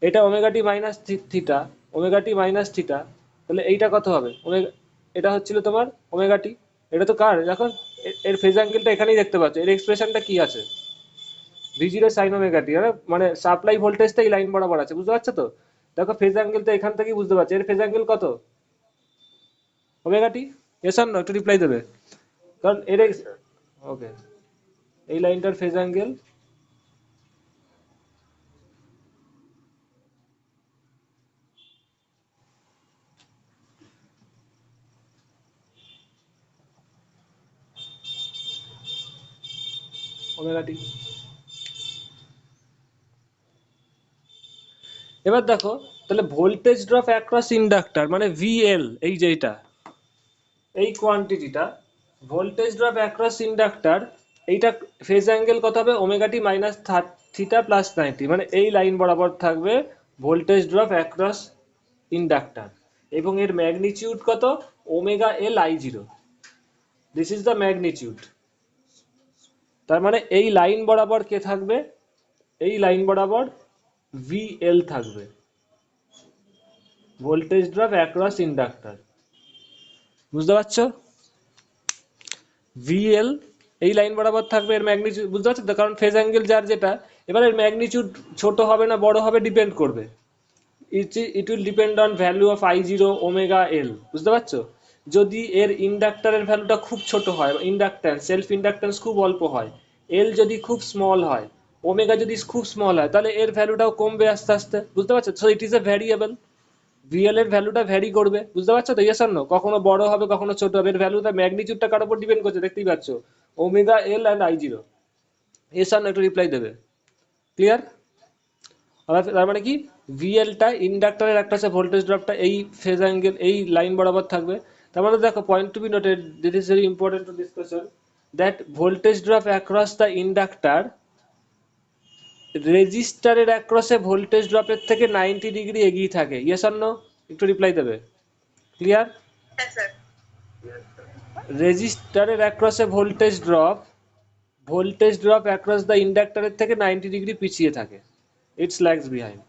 এটা ওমেগা টি minus theta, omega t minus theta, তাহলে এইটা কত হবে, ওমেগা, এটা হচ্ছিল তোমার ওমেগা টি। এটা তো কার দেখো, এর ফেজ অ্যাঙ্গেলটা এখানেই দেখতে পাচ্ছ, এর এক্সপ্রেশনটা কি আছে, V0 সাইন ওমেগা টি, মানে সাপ্লাই ভোল্টেজটা এই লাইন বরাবর আছে, বুঝতে পারছো তো? দেখো ফেজ অ্যাঙ্গেল তো এখান থেকেই বুঝতে পারছো, এর ফেজ অ্যাঙ্গেল কত, omega T. S or no, একটু রিপ্লাই দেবে, কারণ এর ওকে, এই লাইনটার ফেজ অ্যাঙ্গেল ওমেগা টি। এবার দেখো, তাহলে ভোল্টেজ ড্রপ অ্যাক্রস ইন্ডাক্টর মানে VL, এই যে এটা, এই কোয়ান্টিটিটা ভোল্টেজ ড্রপ অ্যাক্রস ইন্ডাক্টর, এইটা ফেজ অ্যাঙ্গেল কত হবে, ওমেগা টি মাইনাস থিটা +90, মানে এই লাইন বরাবর থাকবে ভোল্টেজ ড্রপ অ্যাক্রস ইন্ডাক্টর, এবং এর ম্যাগনিটিউড কত, omega L I zero, this is the magnitude. তার মানে এই লাইন বরাবর কে থাকবে, এই লাইন বরাবর VL থাকবে, ভোল্টেজ ড্রপ অ্যাক্রস ইন্ডাক্টর, বুঝতে পারছো? VL এই লাইন বরাবর থাকবে, এর ম্যাগনিটিউড বুঝতে পারছো তো, কারণ ফেজ অ্যাঙ্গেল যার যেটা, এবার এর ম্যাগনিটিউড ছোট হবে না বড় হবে ডিপেন্ড করবে, it will depend on value of I0 omega এল, বুঝতে পারছো? যদি এর ইন্ডাক্টরের ভ্যালুটা খুব ছোট হয়, ইন্ডাক্ট্যান্স সেলফ ইন্ডাক্ট্যান্স খুব অল্প হয়, এল যদি খুব স্মল হয়, ওমেগা যদি খুব স্মল হয়, তাহলে এর ভ্যালুটাও কমবে আস্তে আস্তে, বুঝতে পারছো? So it is a variable, VL এর ভ্যালুটা ভ্যারি করবে, বুঝতে পারছো তো? Yes or no? কখনো বড় হবে কখনো ছোট হবে, এর ভ্যালুটা ম্যাগনিটিউডটা কার উপর ডিপেন্ড করছে দেখতেই পাচ্ছ, omega L and I0। Yes or no, একটু রিপ্লাই দেবে। ক্লিয়ার? তার মানে কি, VL টা ইন্ডাক্টরের একটা ভোল্টেজ ড্রপটা এই ফেজ অ্যাঙ্গেল এই লাইন বরাবর থাকবে, তার মানে দেখো, point to be noted, this is very important to discussion, that voltage drop across the inductor রেজিস্টারের অ্যাক্রসে ভোল্টেজ ড্রপের থেকে 90 ডিগ্রি এগিয়ে থাকে। Yes or no? একটু রিপ্লাই দেবে। ক্লিয়ার? হ্যাঁ স্যার। রেজিস্টারের অ্যাক্রসে ভোল্টেজ ড্রপ অ্যাক্রস দ্য ইন্ডাক্টরের থেকে 90 ডিগ্রি পিছিয়ে থাকে, ইটস ল্যাগস বিহাইন্ড।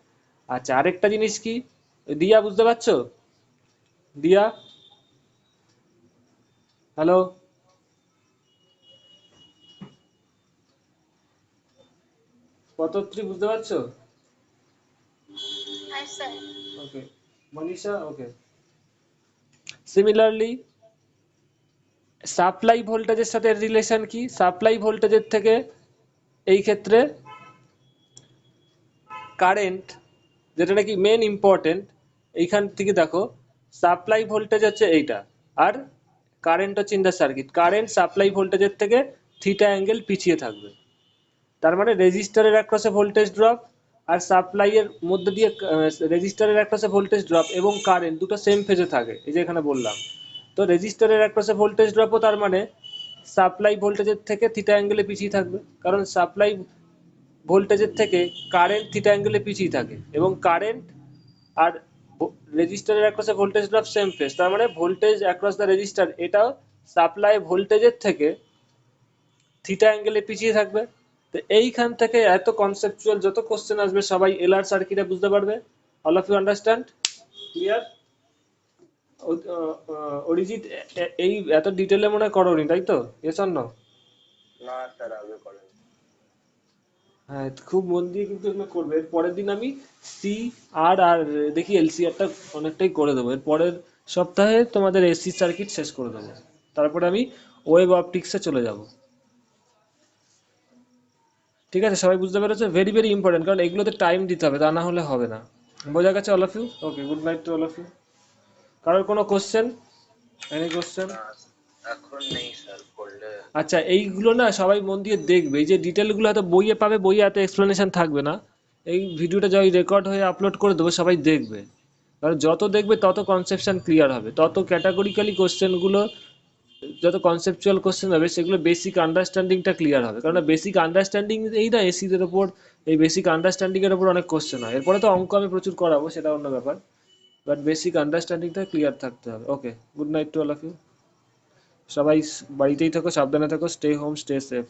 আচ্ছা, আরেকটা জিনিস কি, দিয়া বুঝতে পারছো? দিয়া, হ্যালো, পতত্রী বুঝতে পারছো? হ্যাঁ স্যার। ওকে, মনীষা, ওকে। সিমিলারলি সাপ্লাই ভোল্টেজের সাথে রিলেশন কি? সাপ্লাই ভোল্টেজের থেকে এই ক্ষেত্রে কারেন্ট, যেটা নাকি মেন ইম্পর্টেন্ট, এইখান থেকে দেখো, সাপ্লাই ভোল্টেজ হচ্ছে এইটা, আর কারেন্ট হচ্ছে in the circuit. Current supply ভোল্টেজের থেকে থিটা অ্যাঙ্গেল পিছিয়ে থাকবে। তার মানে রেজিস্টারের অ্যাক্রসে ভোল্টেজ ড্রপ আর সাপ্লাইয়ের মধ্যে দিয়ে রেজিস্টারের অ্যাক্রসে ভোল্টেজ ড্রপ এবং কারেন্ট দুটো সেম ফেজে থাকে, এই যে এখানে বললাম। তো রেজিস্টারের অ্যাক্রসে ভোল্টেজ ড্রপও তার মানে সাপ্লাই ভোল্টেজের থেকে থিটা অ্যাঙ্গেলে পিছিয়ে থাকবে, কারণ সাপ্লাই ভোল্টেজের থেকে কারেন্ট থিটা অ্যাঙ্গেলে পিছিয়ে থাকে, এবং কারেন্ট আর রেজিস্টারের অ্যাক্রসে ভোল্টেজ ড্রপ সেম ফেজ, তার মানে ভোল্টেজ অ্যাক্রস দ্য রেজিস্টার এটাও সাপ্লাই ভোল্টেজের থেকে থিটা অ্যাঙ্গেলে পিছিয়ে থাকবে। তো এইখান থেকে এত কনসেপচুয়াল যত কোশ্চেন আসবে সবাই এলআর সার্কিটে বুঝতে পারবে। All of you understand? Clear? Arijit, এই এত ডিটেলে মনে হয় করোনি, তাই তো? Yes or no? না স্যার, আগে করেন। হ্যাঁ, খুব মন দিয়ে কিন্তু এগুলো করবে। এর পরের দিন আমি সি আর আর দেখি এলসিআরটা অনেকটাই করে দেবো। এর পরের সপ্তাহে তোমাদের এসি সার্কিট শেষ করে দেবো, তারপরে আমি ওয়েব অপটিক্সে চলে যাব। ঠিক আছে, সবাই বুঝতে পেরেছো? ভেরি ভেরি ইম্পর্টেন্ট, কারণ এগুলোতে টাইম দিতে হবে, তা না হলে হবে না। বোঝা গেছে all of you? Okay, good night to all of you. কারোর কোনো কোশ্চেন? Any question? না, এখন নেই স্যার, করলে। আচ্ছা, এইগুলো না সবাই মন দিয়ে দেখবে। এই যে ডিটেলগুলো হয়তো বইয়ে পাবে, বইয়ে এত এক্সপ্লেনেশন থাকবে না। এই ভিডিওটা যখন রেকর্ড হয়ে আপলোড করে দেবো, সবাই দেখবে। কারণ যত দেখবে তত কনসেপশন ক্লিয়ার হবে, তত ক্যাটাগরিক্যালি কোশ্চেনগুলো, যত কনসেপচুয়াল কোশ্চেন হবে সেগুলো বেসিক আন্ডারস্ট্যান্ডিংটা ক্লিয়ার হবে। কারণ বেসিক আন্ডারস্ট্যান্ডিং এই না এসিদের ওপর, এই বেসিক আন্ডারস্ট্যান্ডিংয়ের ওপর অনেক কোশ্চেন হয়। এরপরে তো অঙ্ক আমি প্রচুর করাবো, সেটা অন্য ব্যাপার, বাট বেসিক আন্ডারস্ট্যান্ডিংটা ক্লিয়ার থাকতে হবে। Okay, good night to all of you. সবাই বাড়িতেই থাকো, সাবধানে থাকো, স্টে হোম, স্টে সেফ।